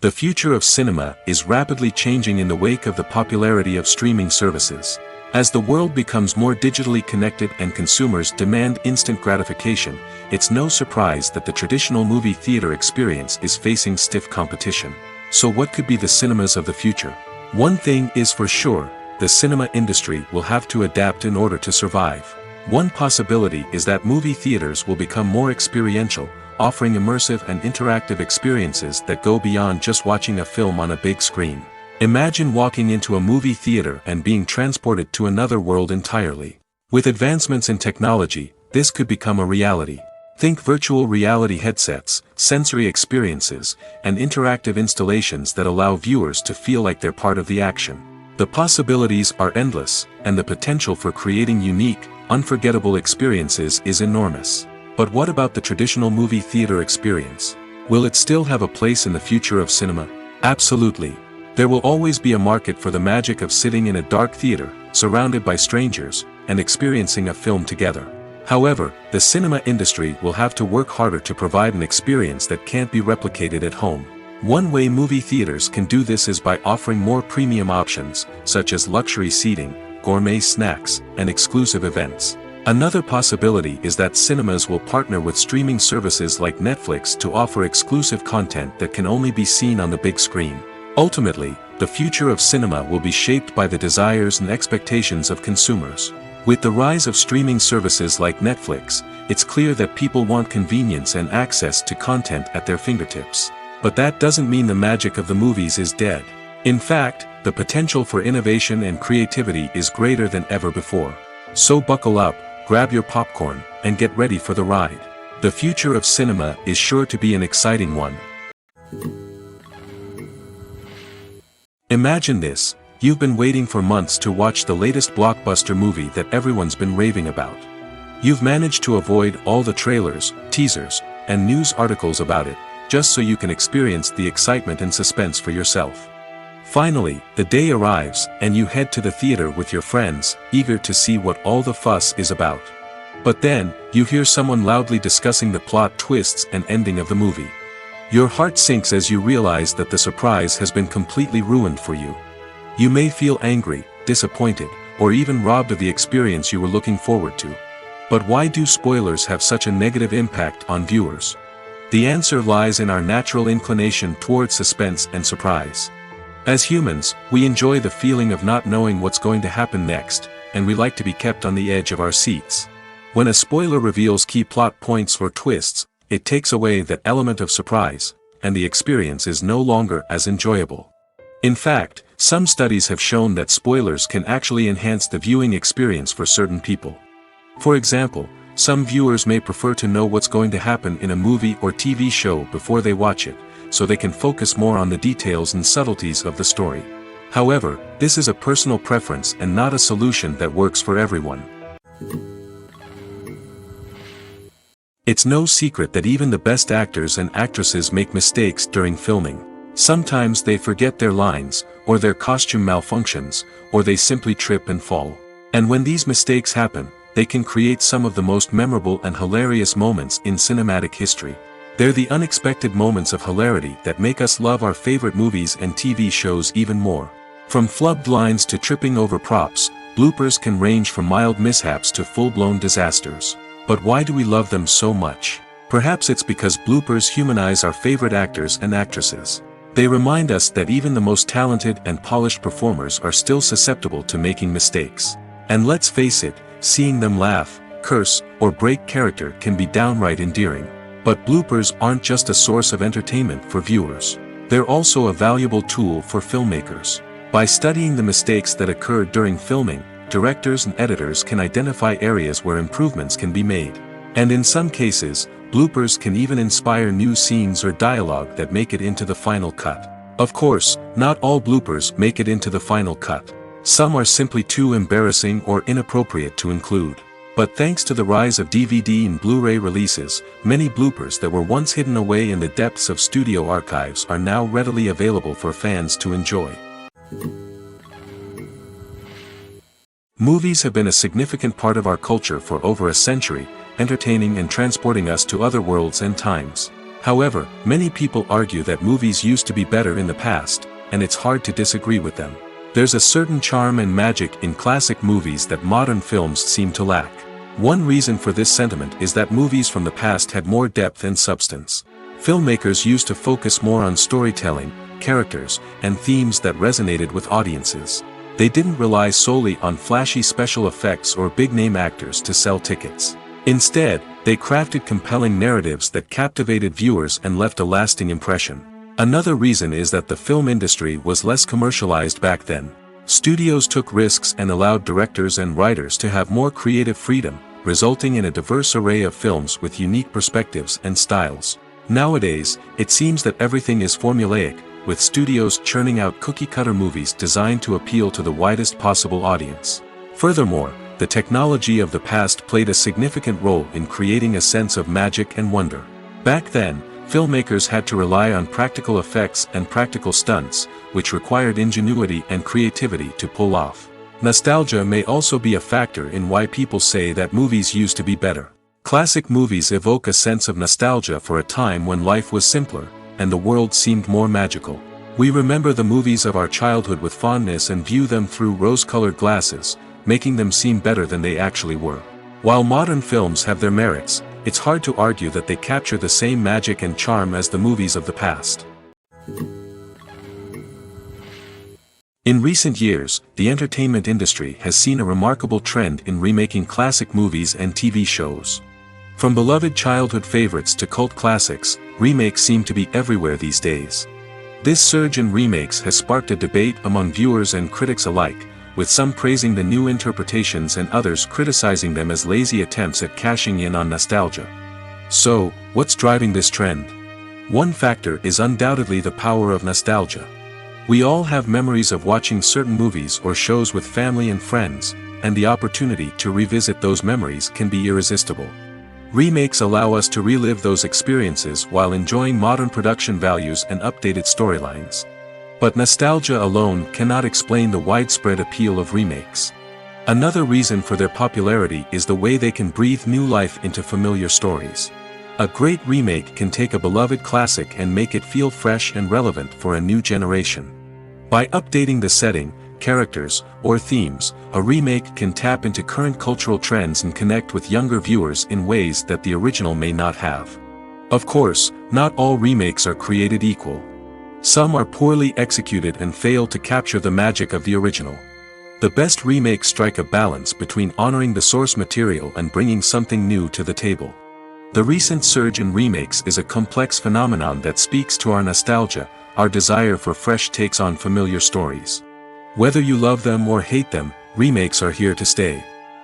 The future of cinema is rapidly changing in the wake of the popularity of streaming services. As the world becomes more digitally connected and consumers demand instant gratification, it's no surprise that the traditional movie theater experience is facing stiff competition. So what could be the cinemas of the future? One thing is for sure, the cinema industry will have to adapt in order to survive. One possibility is that movie theaters will become more experiential, offering immersive and interactive experiences that go beyond just watching a film on a big screen. Imagine walking into a movie theater and being transported to another world entirely. With advancements in technology, this could become a reality. Think virtual reality headsets, sensory experiences, and interactive installations that allow viewers to feel like they're part of the action. The possibilities are endless, and the potential for creating unique, unforgettable experiences is enormous. But what about the traditional movie theater experience? Will it still have a place in the future of cinema? Absolutely. There will always be a market for the magic of sitting in a dark theater, surrounded by strangers, and experiencing a film together. However, the cinema industry will have to work harder to provide an experience that can't be replicated at home. One way movie theaters can do this is by offering more premium options, such as luxury seating, gourmet snacks, and exclusive events. Another possibility is that cinemas will partner with streaming services like Netflix to offer exclusive content that can only be seen on the big screen. Ultimately, the future of cinema will be shaped by the desires and expectations of consumers. With the rise of streaming services like Netflix, it's clear that people want convenience and access to content at their fingertips. But that doesn't mean the magic of the movies is dead. In fact, the potential for innovation and creativity is greater than ever before. So buckle up, grab your popcorn, and get ready for the ride. The future of cinema is sure to be an exciting one. Imagine this, you've been waiting for months to watch the latest blockbuster movie that everyone's been raving about. You've managed to avoid all the trailers, teasers, and news articles about it, just so you can experience the excitement and suspense for yourself. Finally, the day arrives, and you head to the theater with your friends, eager to see what all the fuss is about. But then, you hear someone loudly discussing the plot twists and ending of the movie. Your heart sinks as you realize that the surprise has been completely ruined for you. You may feel angry, disappointed, or even robbed of the experience you were looking forward to. But why do spoilers have such a negative impact on viewers? The answer lies in our natural inclination toward suspense and surprise. As humans, we enjoy the feeling of not knowing what's going to happen next, and we like to be kept on the edge of our seats. When a spoiler reveals key plot points or twists, it takes away that element of surprise, and the experience is no longer as enjoyable. In fact, some studies have shown that spoilers can actually enhance the viewing experience for certain people. For example, some viewers may prefer to know what's going to happen in a movie or TV show before they watch it, so they can focus more on the details and subtleties of the story. However, this is a personal preference and not a solution that works for everyone. It's no secret that even the best actors and actresses make mistakes during filming. Sometimes they forget their lines, or their costume malfunctions, or they simply trip and fall. And when these mistakes happen, they can create some of the most memorable and hilarious moments in cinematic history. They're the unexpected moments of hilarity that make us love our favorite movies and TV shows even more. From flubbed lines to tripping over props, bloopers can range from mild mishaps to full-blown disasters. But why do we love them so much? Perhaps it's because bloopers humanize our favorite actors and actresses. They remind us that even the most talented and polished performers are still susceptible to making mistakes. And let's face it, seeing them laugh, curse, or break character can be downright endearing. But bloopers aren't just a source of entertainment for viewers. They're also a valuable tool for filmmakers. By studying the mistakes that occurred during filming, directors and editors can identify areas where improvements can be made. And in some cases, bloopers can even inspire new scenes or dialogue that make it into the final cut. Of course, not all bloopers make it into the final cut. Some are simply too embarrassing or inappropriate to include. But thanks to the rise of DVD and Blu-ray releases, many bloopers that were once hidden away in the depths of studio archives are now readily available for fans to enjoy. Movies have been a significant part of our culture for over a century, entertaining and transporting us to other worlds and times. However, many people argue that movies used to be better in the past, and it's hard to disagree with them. There's a certain charm and magic in classic movies that modern films seem to lack. One reason for this sentiment is that movies from the past had more depth and substance. Filmmakers used to focus more on storytelling, characters, and themes that resonated with audiences. They didn't rely solely on flashy special effects or big-name actors to sell tickets. Instead, they crafted compelling narratives that captivated viewers and left a lasting impression. Another reason is that the film industry was less commercialized back then. Studios took risks and allowed directors and writers to have more creative freedom, resulting in a diverse array of films with unique perspectives and styles. Nowadays, it seems that everything is formulaic, with studios churning out cookie-cutter movies designed to appeal to the widest possible audience. Furthermore, the technology of the past played a significant role in creating a sense of magic and wonder. Back then, filmmakers had to rely on practical effects and practical stunts, which required ingenuity and creativity to pull off. Nostalgia may also be a factor in why people say that movies used to be better. Classic movies evoke a sense of nostalgia for a time when life was simpler, and the world seemed more magical. We remember the movies of our childhood with fondness and view them through rose-colored glasses, making them seem better than they actually were. While modern films have their merits, it's hard to argue that they capture the same magic and charm as the movies of the past. In recent years, the entertainment industry has seen a remarkable trend in remaking classic movies and TV shows. From beloved childhood favorites to cult classics, remakes seem to be everywhere these days. This surge in remakes has sparked a debate among viewers and critics alike, with some praising the new interpretations and others criticizing them as lazy attempts at cashing in on nostalgia. So, what's driving this trend? One factor is undoubtedly the power of nostalgia. We all have memories of watching certain movies or shows with family and friends, and the opportunity to revisit those memories can be irresistible. Remakes allow us to relive those experiences while enjoying modern production values and updated storylines. But nostalgia alone cannot explain the widespread appeal of remakes. Another reason for their popularity is the way they can breathe new life into familiar stories. A great remake can take a beloved classic and make it feel fresh and relevant for a new generation. By updating the setting, characters, or themes, a remake can tap into current cultural trends and connect with younger viewers in ways that the original may not have. Of course, not all remakes are created equal. Some are poorly executed and fail to capture the magic of the original. The best remakes strike a balance between honoring the source material and bringing something new to the table. The recent surge in remakes is a complex phenomenon that speaks to our nostalgia, our desire for fresh takes on familiar stories. Whether you love them or hate them, remakes are here to stay.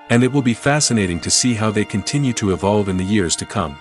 And it will be fascinating to see how they continue to evolve in the years to come.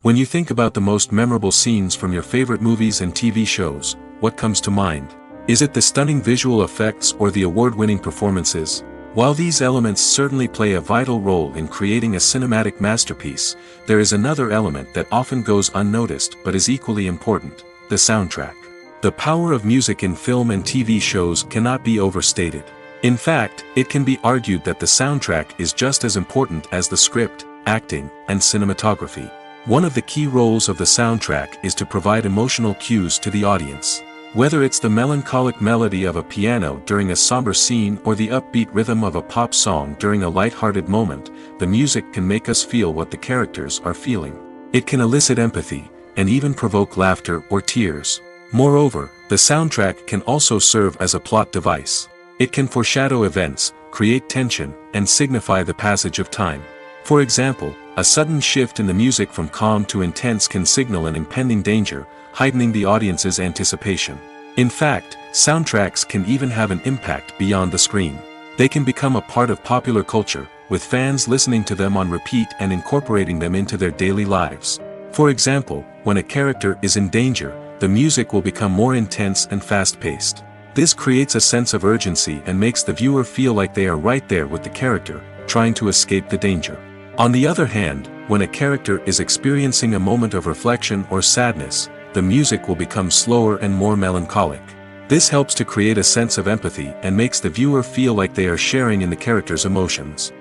When you think about the most memorable scenes from your favorite movies and TV shows, what comes to mind? Is it the stunning visual effects or the award-winning performances? While these elements certainly play a vital role in creating a cinematic masterpiece, there is another element that often goes unnoticed but is equally important: the soundtrack. The power of music in film and TV shows cannot be overstated. In fact, it can be argued that the soundtrack is just as important as the script, acting, and cinematography. One of the key roles of the soundtrack is to provide emotional cues to the audience. Whether it's the melancholic melody of a piano during a somber scene or the upbeat rhythm of a pop song during a light-hearted moment, the music can make us feel what the characters are feeling. It can elicit empathy, and even provoke laughter or tears. Moreover, the soundtrack can also serve as a plot device. It can foreshadow events, create tension, and signify the passage of time. For example, a sudden shift in the music from calm to intense can signal an impending danger, heightening the audience's anticipation. In fact, soundtracks can even have an impact beyond the screen. They can become a part of popular culture, with fans listening to them on repeat and incorporating them into their daily lives. For example, when a character is in danger, the music will become more intense and fast-paced. This creates a sense of urgency and makes the viewer feel like they are right there with the character, trying to escape the danger. On the other hand, when a character is experiencing a moment of reflection or sadness, the music will become slower and more melancholic. This helps to create a sense of empathy and makes the viewer feel like they are sharing in the character's emotions.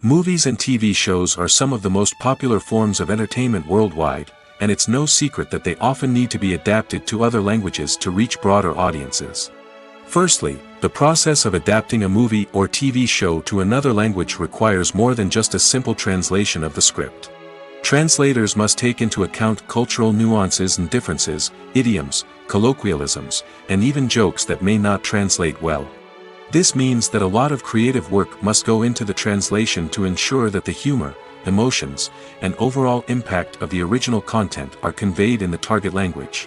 Movies and TV shows are some of the most popular forms of entertainment worldwide, and it's no secret that they often need to be adapted to other languages to reach broader audiences. Firstly, the process of adapting a movie or TV show to another language requires more than just a simple translation of the script. Translators must take into account cultural nuances and differences, idioms, colloquialisms, and even jokes that may not translate well. This means that a lot of creative work must go into the translation to ensure that the humor, emotions, and overall impact of the original content are conveyed in the target language.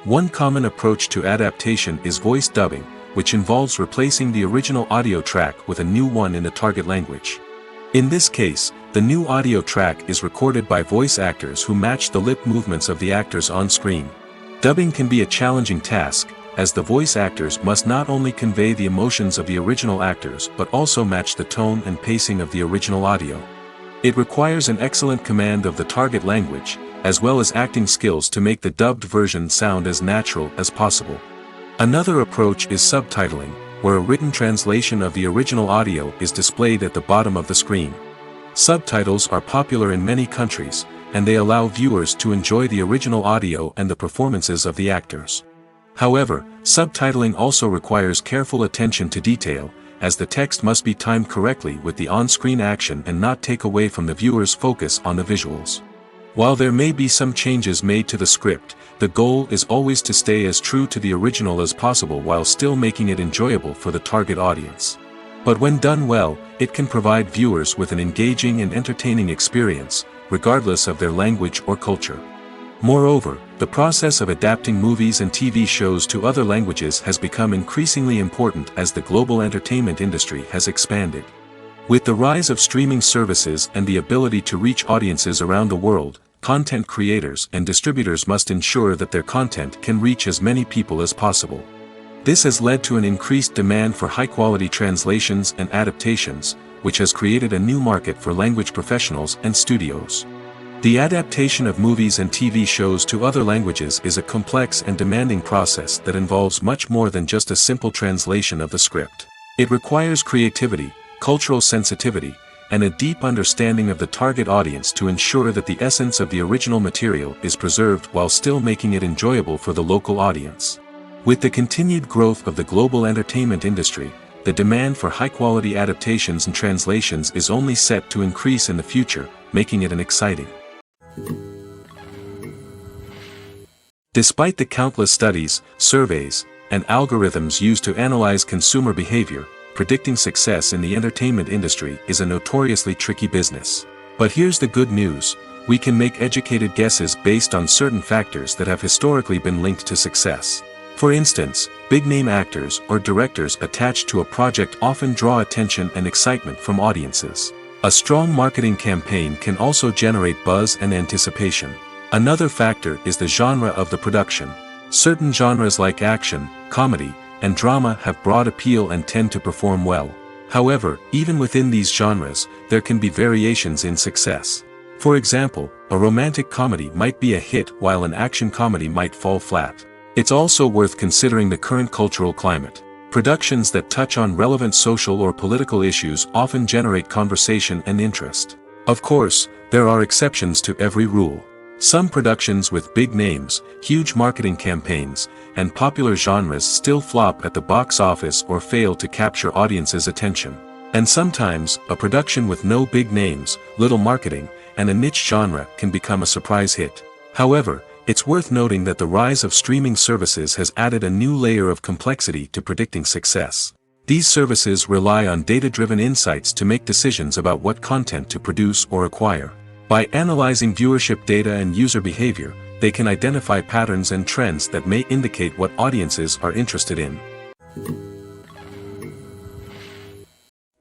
One common approach to adaptation is voice dubbing, which involves replacing the original audio track with a new one in the target language. In this case, the new audio track is recorded by voice actors who match the lip movements of the actors on screen. Dubbing can be a challenging task, as the voice actors must not only convey the emotions of the original actors but also match the tone and pacing of the original audio. It requires an excellent command of the target language, as well as acting skills to make the dubbed version sound as natural as possible. Another approach is subtitling, where a written translation of the original audio is displayed at the bottom of the screen. Subtitles are popular in many countries, and they allow viewers to enjoy the original audio and the performances of the actors. However, subtitling also requires careful attention to detail, as the text must be timed correctly with the on-screen action and not take away from the viewer's focus on the visuals. While there may be some changes made to the script, the goal is always to stay as true to the original as possible while still making it enjoyable for the target audience. But when done well, it can provide viewers with an engaging and entertaining experience, regardless of their language or culture. Moreover, the process of adapting movies and TV shows to other languages has become increasingly important as the global entertainment industry has expanded. With the rise of streaming services and the ability to reach audiences around the world, content creators and distributors must ensure that their content can reach as many people as possible. This has led to an increased demand for high-quality translations and adaptations, which has created a new market for language professionals and studios. The adaptation of movies and TV shows to other languages is a complex and demanding process that involves much more than just a simple translation of the script. It requires creativity, cultural sensitivity, and a deep understanding of the target audience to ensure that the essence of the original material is preserved while still making it enjoyable for the local audience. With the continued growth of the global entertainment industry, the demand for high-quality adaptations and translations is only set to increase in the future, making it exciting. Despite the countless studies, surveys, and algorithms used to analyze consumer behavior, predicting success in the entertainment industry is a notoriously tricky business. But here's the good news: we can make educated guesses based on certain factors that have historically been linked to success. For instance, big-name actors or directors attached to a project often draw attention and excitement from audiences. A strong marketing campaign can also generate buzz and anticipation. Another factor is the genre of the production. Certain genres like action, comedy, and drama have broad appeal and tend to perform well. However, even within these genres, there can be variations in success. For example, a romantic comedy might be a hit while an action comedy might fall flat. It's also worth considering the current cultural climate. Productions that touch on relevant social or political issues often generate conversation and interest. Of course, there are exceptions to every rule. Some productions with big names, huge marketing campaigns, and popular genres still flop at the box office or fail to capture audiences' attention. And sometimes, a production with no big names, little marketing, and a niche genre can become a surprise hit. However, it's worth noting that the rise of streaming services has added a new layer of complexity to predicting success. These services rely on data-driven insights to make decisions about what content to produce or acquire. By analyzing viewership data and user behavior, they can identify patterns and trends that may indicate what audiences are interested in.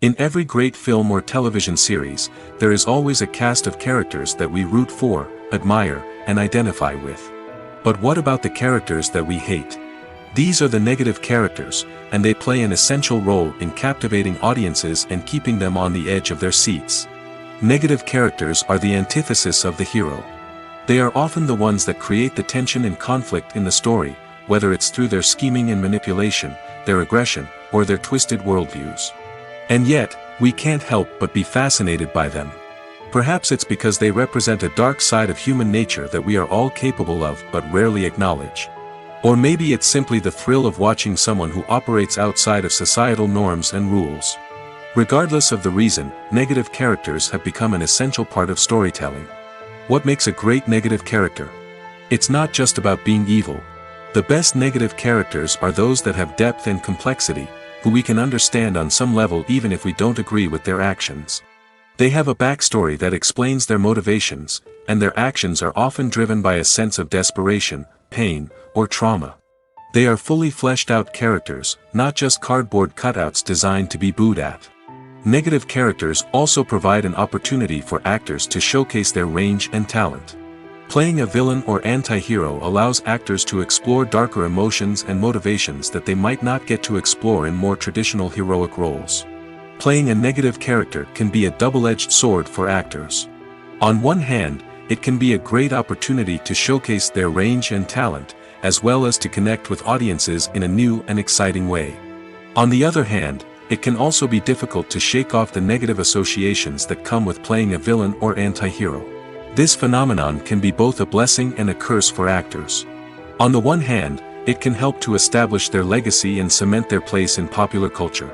In every great film or television series, there is always a cast of characters that we root for, admire, and identify with. But what about the characters that we hate? These are the negative characters, and they play an essential role in captivating audiences and keeping them on the edge of their seats. Negative characters are the antithesis of the hero. They are often the ones that create the tension and conflict in the story, whether it's through their scheming and manipulation, their aggression, or their twisted worldviews. And yet, we can't help but be fascinated by them. Perhaps it's because they represent a dark side of human nature that we are all capable of but rarely acknowledge. Or maybe it's simply the thrill of watching someone who operates outside of societal norms and rules. Regardless of the reason, negative characters have become an essential part of storytelling. What makes a great negative character? It's not just about being evil. The best negative characters are those that have depth and complexity, who we can understand on some level even if we don't agree with their actions. They have a backstory that explains their motivations, and their actions are often driven by a sense of desperation, pain, or trauma. They are fully fleshed out characters, not just cardboard cutouts designed to be booed at. Negative characters also provide an opportunity for actors to showcase their range and talent. Playing a villain or anti-hero allows actors to explore darker emotions and motivations that they might not get to explore in more traditional heroic roles. Playing a negative character can be a double-edged sword for actors. On one hand, it can be a great opportunity to showcase their range and talent, as well as to connect with audiences in a new and exciting way. On the other hand, it can also be difficult to shake off the negative associations that come with playing a villain or anti-hero. This phenomenon can be both a blessing and a curse for actors. On the one hand, it can help to establish their legacy and cement their place in popular culture.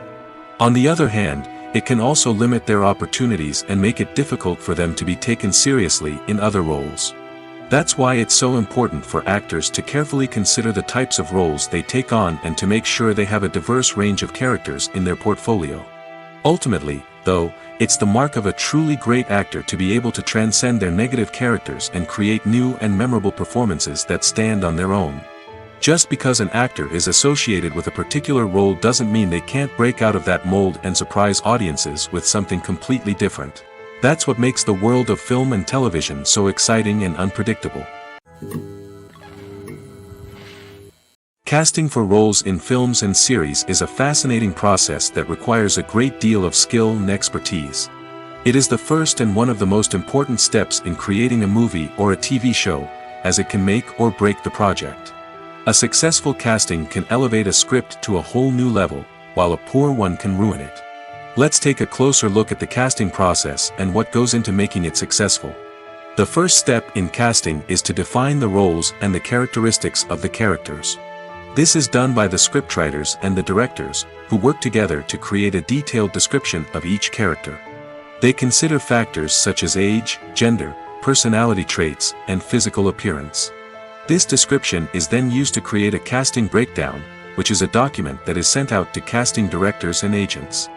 On the other hand, it can also limit their opportunities and make it difficult for them to be taken seriously in other roles. That's why it's so important for actors to carefully consider the types of roles they take on and to make sure they have a diverse range of characters in their portfolio. Ultimately, though, it's the mark of a truly great actor to be able to transcend their negative characters and create new and memorable performances that stand on their own. Just because an actor is associated with a particular role doesn't mean they can't break out of that mold and surprise audiences with something completely different. That's what makes the world of film and television so exciting and unpredictable. Casting for roles in films and series is a fascinating process that requires a great deal of skill and expertise. It is the first and one of the most important steps in creating a movie or a TV show, as it can make or break the project. A successful casting can elevate a script to a whole new level, while a poor one can ruin it. Let's take a closer look at the casting process and what goes into making it successful. The first step in casting is to define the roles and the characteristics of the characters. This is done by the scriptwriters and the directors, who work together to create a detailed description of each character. They consider factors such as age, gender, personality traits, and physical appearance. This description is then used to create a casting breakdown, which is a document that is sent out to casting directors and agents.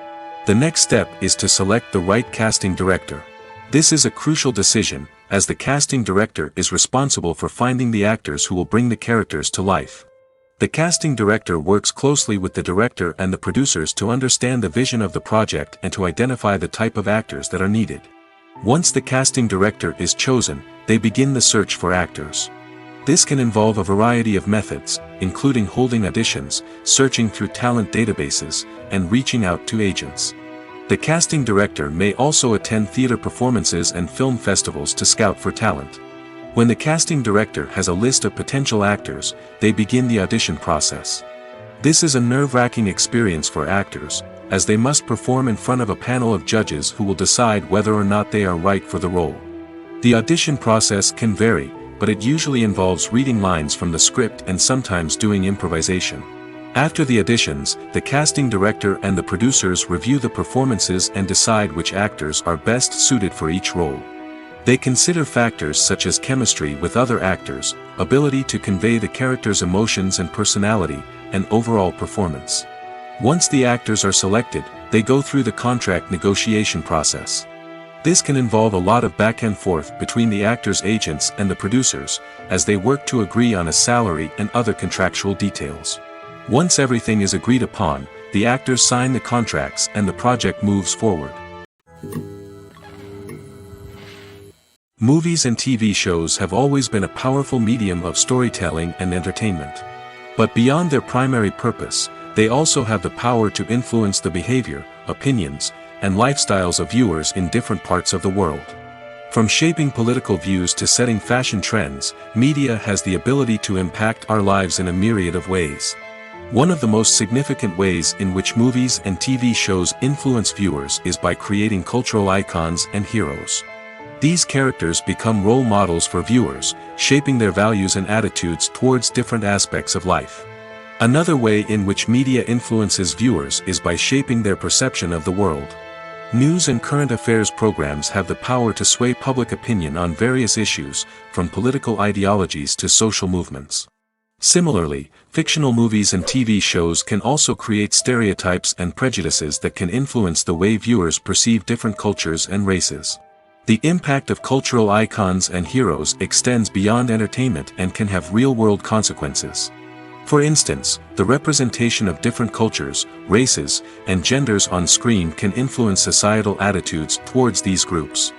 The next step is to select the right casting director. This is a crucial decision, as the casting director is responsible for finding the actors who will bring the characters to life. The casting director works closely with the director and the producers to understand the vision of the project and to identify the type of actors that are needed. Once the casting director is chosen, they begin the search for actors. This can involve a variety of methods, including holding auditions, searching through talent databases, and reaching out to agents. The casting director may also attend theater performances and film festivals to scout for talent. When the casting director has a list of potential actors, they begin the audition process. This is a nerve-wracking experience for actors, as they must perform in front of a panel of judges who will decide whether or not they are right for the role. The audition process can vary, but it usually involves reading lines from the script and sometimes doing improvisation. After the auditions, the casting director and the producers review the performances and decide which actors are best suited for each role. They consider factors such as chemistry with other actors, ability to convey the character's emotions and personality, and overall performance. Once the actors are selected, they go through the contract negotiation process. This can involve a lot of back and forth between the actors' agents and the producers, as they work to agree on a salary and other contractual details. Once everything is agreed upon, the actors sign the contracts and the project moves forward. Movies and TV shows have always been a powerful medium of storytelling and entertainment. But beyond their primary purpose, they also have the power to influence the behavior, opinions, and lifestyles of viewers in different parts of the world. From shaping political views to setting fashion trends, media has the ability to impact our lives in a myriad of ways. One of the most significant ways in which movies and TV shows influence viewers is by creating cultural icons and heroes. These characters become role models for viewers, shaping their values and attitudes towards different aspects of life. Another way in which media influences viewers is by shaping their perception of the world. News and current affairs programs have the power to sway public opinion on various issues, from political ideologies to social movements. Similarly, fictional movies and TV shows can also create stereotypes and prejudices that can influence the way viewers perceive different cultures and races. The impact of cultural icons and heroes extends beyond entertainment and can have real-world consequences. For instance, the representation of different cultures, races, and genders on screen can influence societal attitudes towards these groups.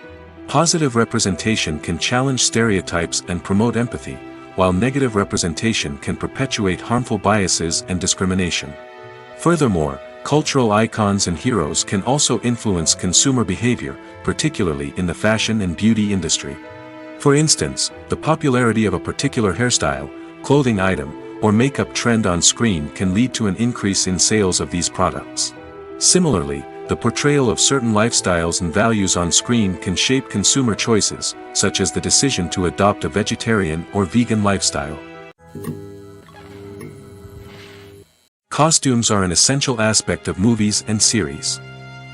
Positive representation can challenge stereotypes and promote empathy, while negative representation can perpetuate harmful biases and discrimination. Furthermore, cultural icons and heroes can also influence consumer behavior, particularly in the fashion and beauty industry. For instance, the popularity of a particular hairstyle, clothing item, or makeup trend on screen can lead to an increase in sales of these products. Similarly, the portrayal of certain lifestyles and values on screen can shape consumer choices, such as the decision to adopt a vegetarian or vegan lifestyle. Costumes are an essential aspect of movies and series.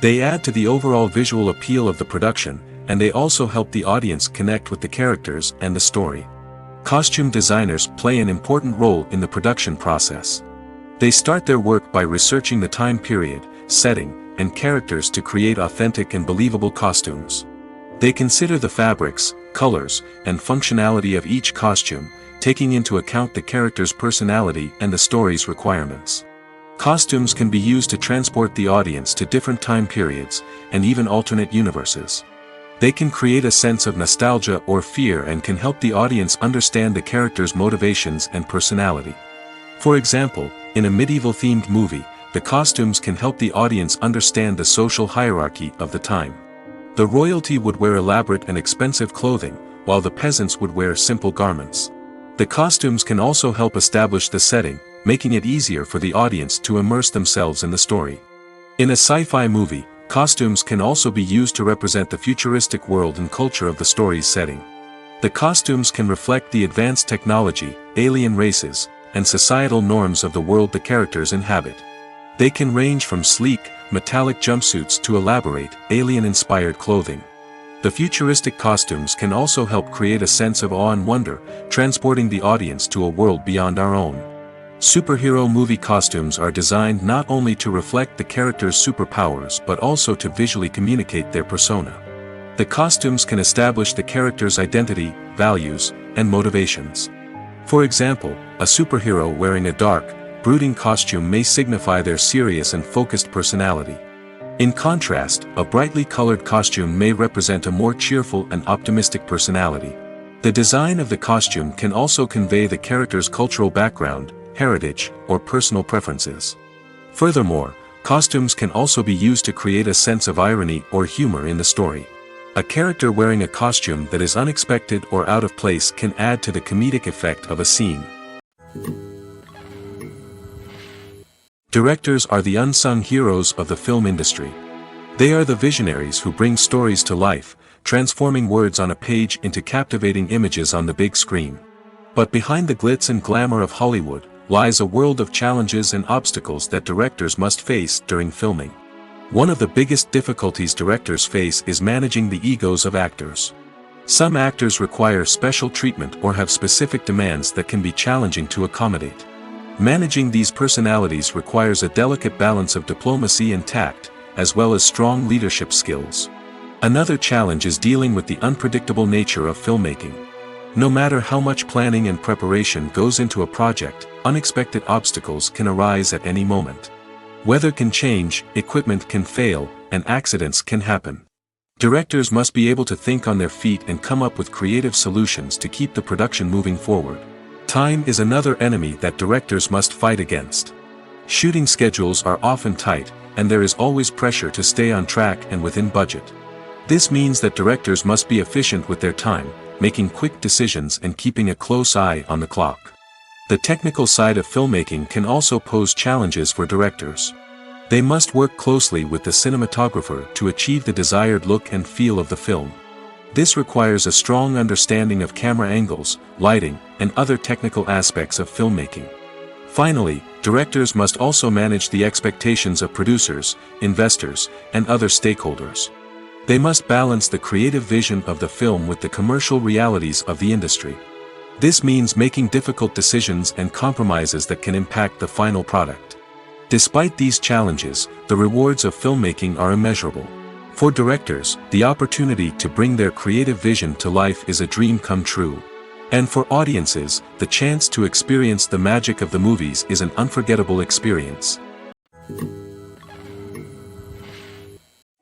They add to the overall visual appeal of the production, and they also help the audience connect with the characters and the story. Costume designers play an important role in the production process. They start their work by researching the time period, setting, and characters to create authentic and believable costumes. They consider the fabrics, colors, and functionality of each costume, taking into account the character's personality and the story's requirements. Costumes can be used to transport the audience to different time periods, and even alternate universes. They can create a sense of nostalgia or fear and can help the audience understand the character's motivations and personality. For example, in a medieval-themed movie, the costumes can help the audience understand the social hierarchy of the time. The royalty would wear elaborate and expensive clothing, while the peasants would wear simple garments. The costumes can also help establish the setting, making it easier for the audience to immerse themselves in the story. In a sci-fi movie, costumes can also be used to represent the futuristic world and culture of the story's setting. The costumes can reflect the advanced technology, alien races, and societal norms of the world the characters inhabit. They can range from sleek, metallic jumpsuits to elaborate, alien-inspired clothing. The futuristic costumes can also help create a sense of awe and wonder, transporting the audience to a world beyond our own. Superhero movie costumes are designed not only to reflect the character's superpowers but also to visually communicate their persona. The costumes can establish the character's identity, values, and motivations. For example, a superhero wearing a dark, brooding costume may signify their serious and focused personality. In contrast, a brightly colored costume may represent a more cheerful and optimistic personality. The design of the costume can also convey the character's cultural background, heritage, or personal preferences. Furthermore, costumes can also be used to create a sense of irony or humor in the story. A character wearing a costume that is unexpected or out of place can add to the comedic effect of a scene. Directors are the unsung heroes of the film industry. They are the visionaries who bring stories to life, transforming words on a page into captivating images on the big screen. But behind the glitz and glamour of Hollywood lies a world of challenges and obstacles that directors must face during filming. One of the biggest difficulties directors face is managing the egos of actors. Some actors require special treatment or have specific demands that can be challenging to accommodate. Managing these personalities requires a delicate balance of diplomacy and tact, as well as strong leadership skills. Another challenge is dealing with the unpredictable nature of filmmaking. No matter how much planning and preparation goes into a project, unexpected obstacles can arise at any moment. Weather can change, equipment can fail, and accidents can happen. Directors must be able to think on their feet and come up with creative solutions to keep the production moving forward. Time is another enemy that directors must fight against. Shooting schedules are often tight, and there is always pressure to stay on track and within budget. This means that directors must be efficient with their time, making quick decisions and keeping a close eye on the clock. The technical side of filmmaking can also pose challenges for directors. They must work closely with the cinematographer to achieve the desired look and feel of the film. This requires a strong understanding of camera angles, lighting, and other technical aspects of filmmaking. Finally, directors must also manage the expectations of producers, investors, and other stakeholders. They must balance the creative vision of the film with the commercial realities of the industry. This means making difficult decisions and compromises that can impact the final product. Despite these challenges, the rewards of filmmaking are immeasurable. For directors, the opportunity to bring their creative vision to life is a dream come true. And for audiences, the chance to experience the magic of the movies is an unforgettable experience.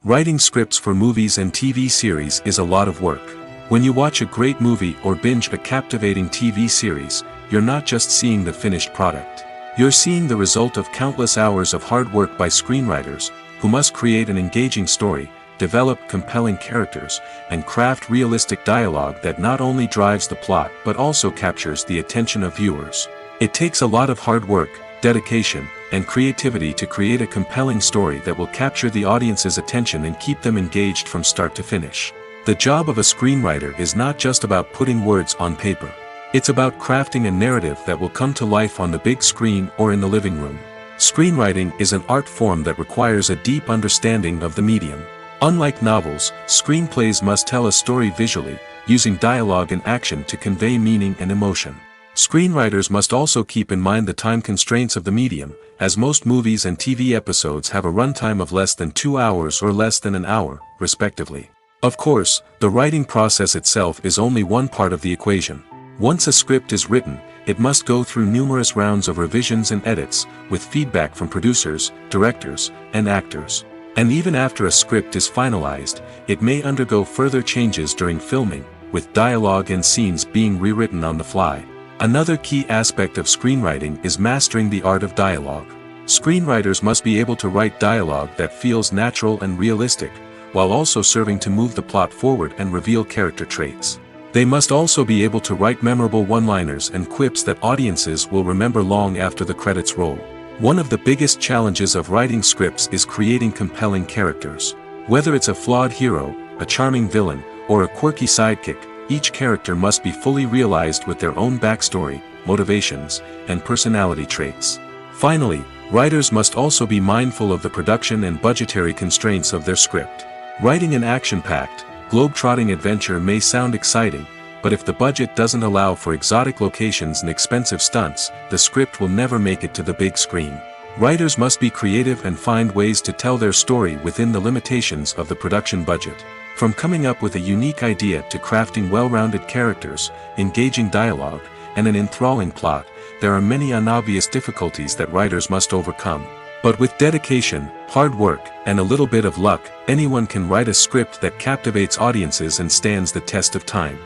Writing scripts for movies and TV series is a lot of work. When you watch a great movie or binge a captivating TV series, you're not just seeing the finished product. You're seeing the result of countless hours of hard work by screenwriters, who must create an engaging story, develop compelling characters, and craft realistic dialogue that not only drives the plot but also captures the attention of viewers. It takes a lot of hard work, dedication, and creativity to create a compelling story that will capture the audience's attention and keep them engaged from start to finish. The job of a screenwriter is not just about putting words on paper. It's about crafting a narrative that will come to life on the big screen or in the living room. Screenwriting is an art form that requires a deep understanding of the medium. Unlike novels, screenplays must tell a story visually, using dialogue and action to convey meaning and emotion. Screenwriters must also keep in mind the time constraints of the medium, as most movies and TV episodes have a runtime of less than 2 hours or less than an hour, respectively. Of course, the writing process itself is only one part of the equation. Once a script is written, it must go through numerous rounds of revisions and edits, with feedback from producers, directors, and actors. And even after a script is finalized, it may undergo further changes during filming, with dialogue and scenes being rewritten on the fly. Another key aspect of screenwriting is mastering the art of dialogue. Screenwriters must be able to write dialogue that feels natural and realistic, while also serving to move the plot forward and reveal character traits. They must also be able to write memorable one-liners and quips that audiences will remember long after the credits roll. One of the biggest challenges of writing scripts is creating compelling characters. Whether it's a flawed hero, a charming villain, or a quirky sidekick, each character must be fully realized with their own backstory, motivations, and personality traits. Finally, writers must also be mindful of the production and budgetary constraints of their script. Writing an action-packed, globe-trotting adventure may sound exciting, but if the budget doesn't allow for exotic locations and expensive stunts, the script will never make it to the big screen. Writers must be creative and find ways to tell their story within the limitations of the production budget. From coming up with a unique idea to crafting well-rounded characters, engaging dialogue, and an enthralling plot, there are many unobvious difficulties that writers must overcome. But with dedication, hard work, and a little bit of luck, anyone can write a script that captivates audiences and stands the test of time.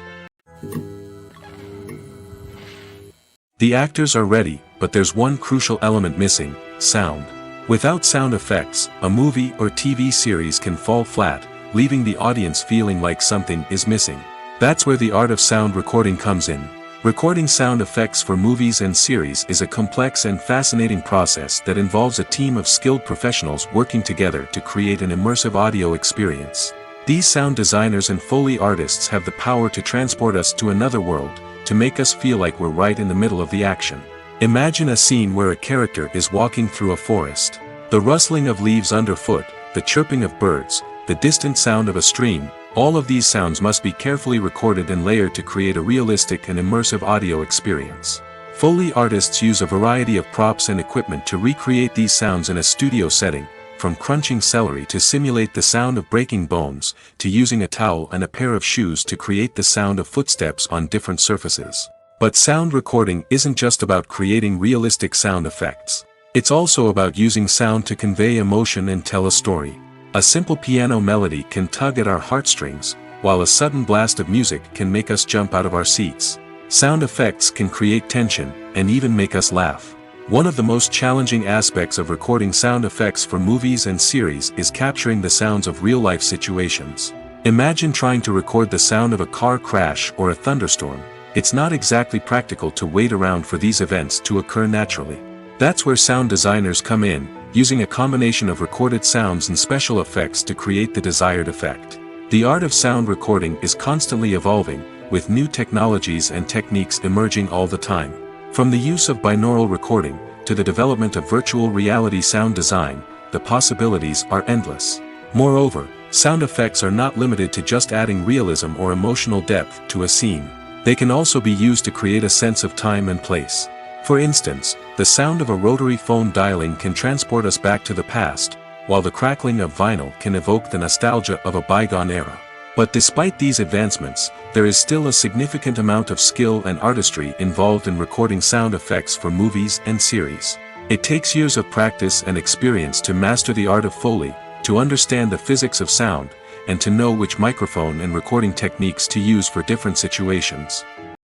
The actors are ready, but there's one crucial element missing: sound. Without sound effects, a movie or TV series can fall flat, leaving the audience feeling like something is missing. That's where the art of sound recording comes in. Recording sound effects for movies and series is a complex and fascinating process that involves a team of skilled professionals working together to create an immersive audio experience. These sound designers and Foley artists have the power to transport us to another world, to make us feel like we're right in the middle of the action. Imagine a scene where a character is walking through a forest. The rustling of leaves underfoot, the chirping of birds, the distant sound of a stream, all of these sounds must be carefully recorded and layered to create a realistic and immersive audio experience. Foley artists use a variety of props and equipment to recreate these sounds in a studio setting, from crunching celery to simulate the sound of breaking bones, to using a towel and a pair of shoes to create the sound of footsteps on different surfaces. But sound recording isn't just about creating realistic sound effects. It's also about using sound to convey emotion and tell a story. A simple piano melody can tug at our heartstrings, while a sudden blast of music can make us jump out of our seats. Sound effects can create tension, and even make us laugh. One of the most challenging aspects of recording sound effects for movies and series is capturing the sounds of real-life situations. Imagine trying to record the sound of a car crash or a thunderstorm. It's not exactly practical to wait around for these events to occur naturally. That's where sound designers come in, using a combination of recorded sounds and special effects to create the desired effect. The art of sound recording is constantly evolving, with new technologies and techniques emerging all the time. From the use of binaural recording, to the development of virtual reality sound design, the possibilities are endless. Moreover, sound effects are not limited to just adding realism or emotional depth to a scene. They can also be used to create a sense of time and place. For instance, the sound of a rotary phone dialing can transport us back to the past, while the crackling of vinyl can evoke the nostalgia of a bygone era. But despite these advancements, there is still a significant amount of skill and artistry involved in recording sound effects for movies and series. It takes years of practice and experience to master the art of Foley, to understand the physics of sound, and to know which microphone and recording techniques to use for different situations.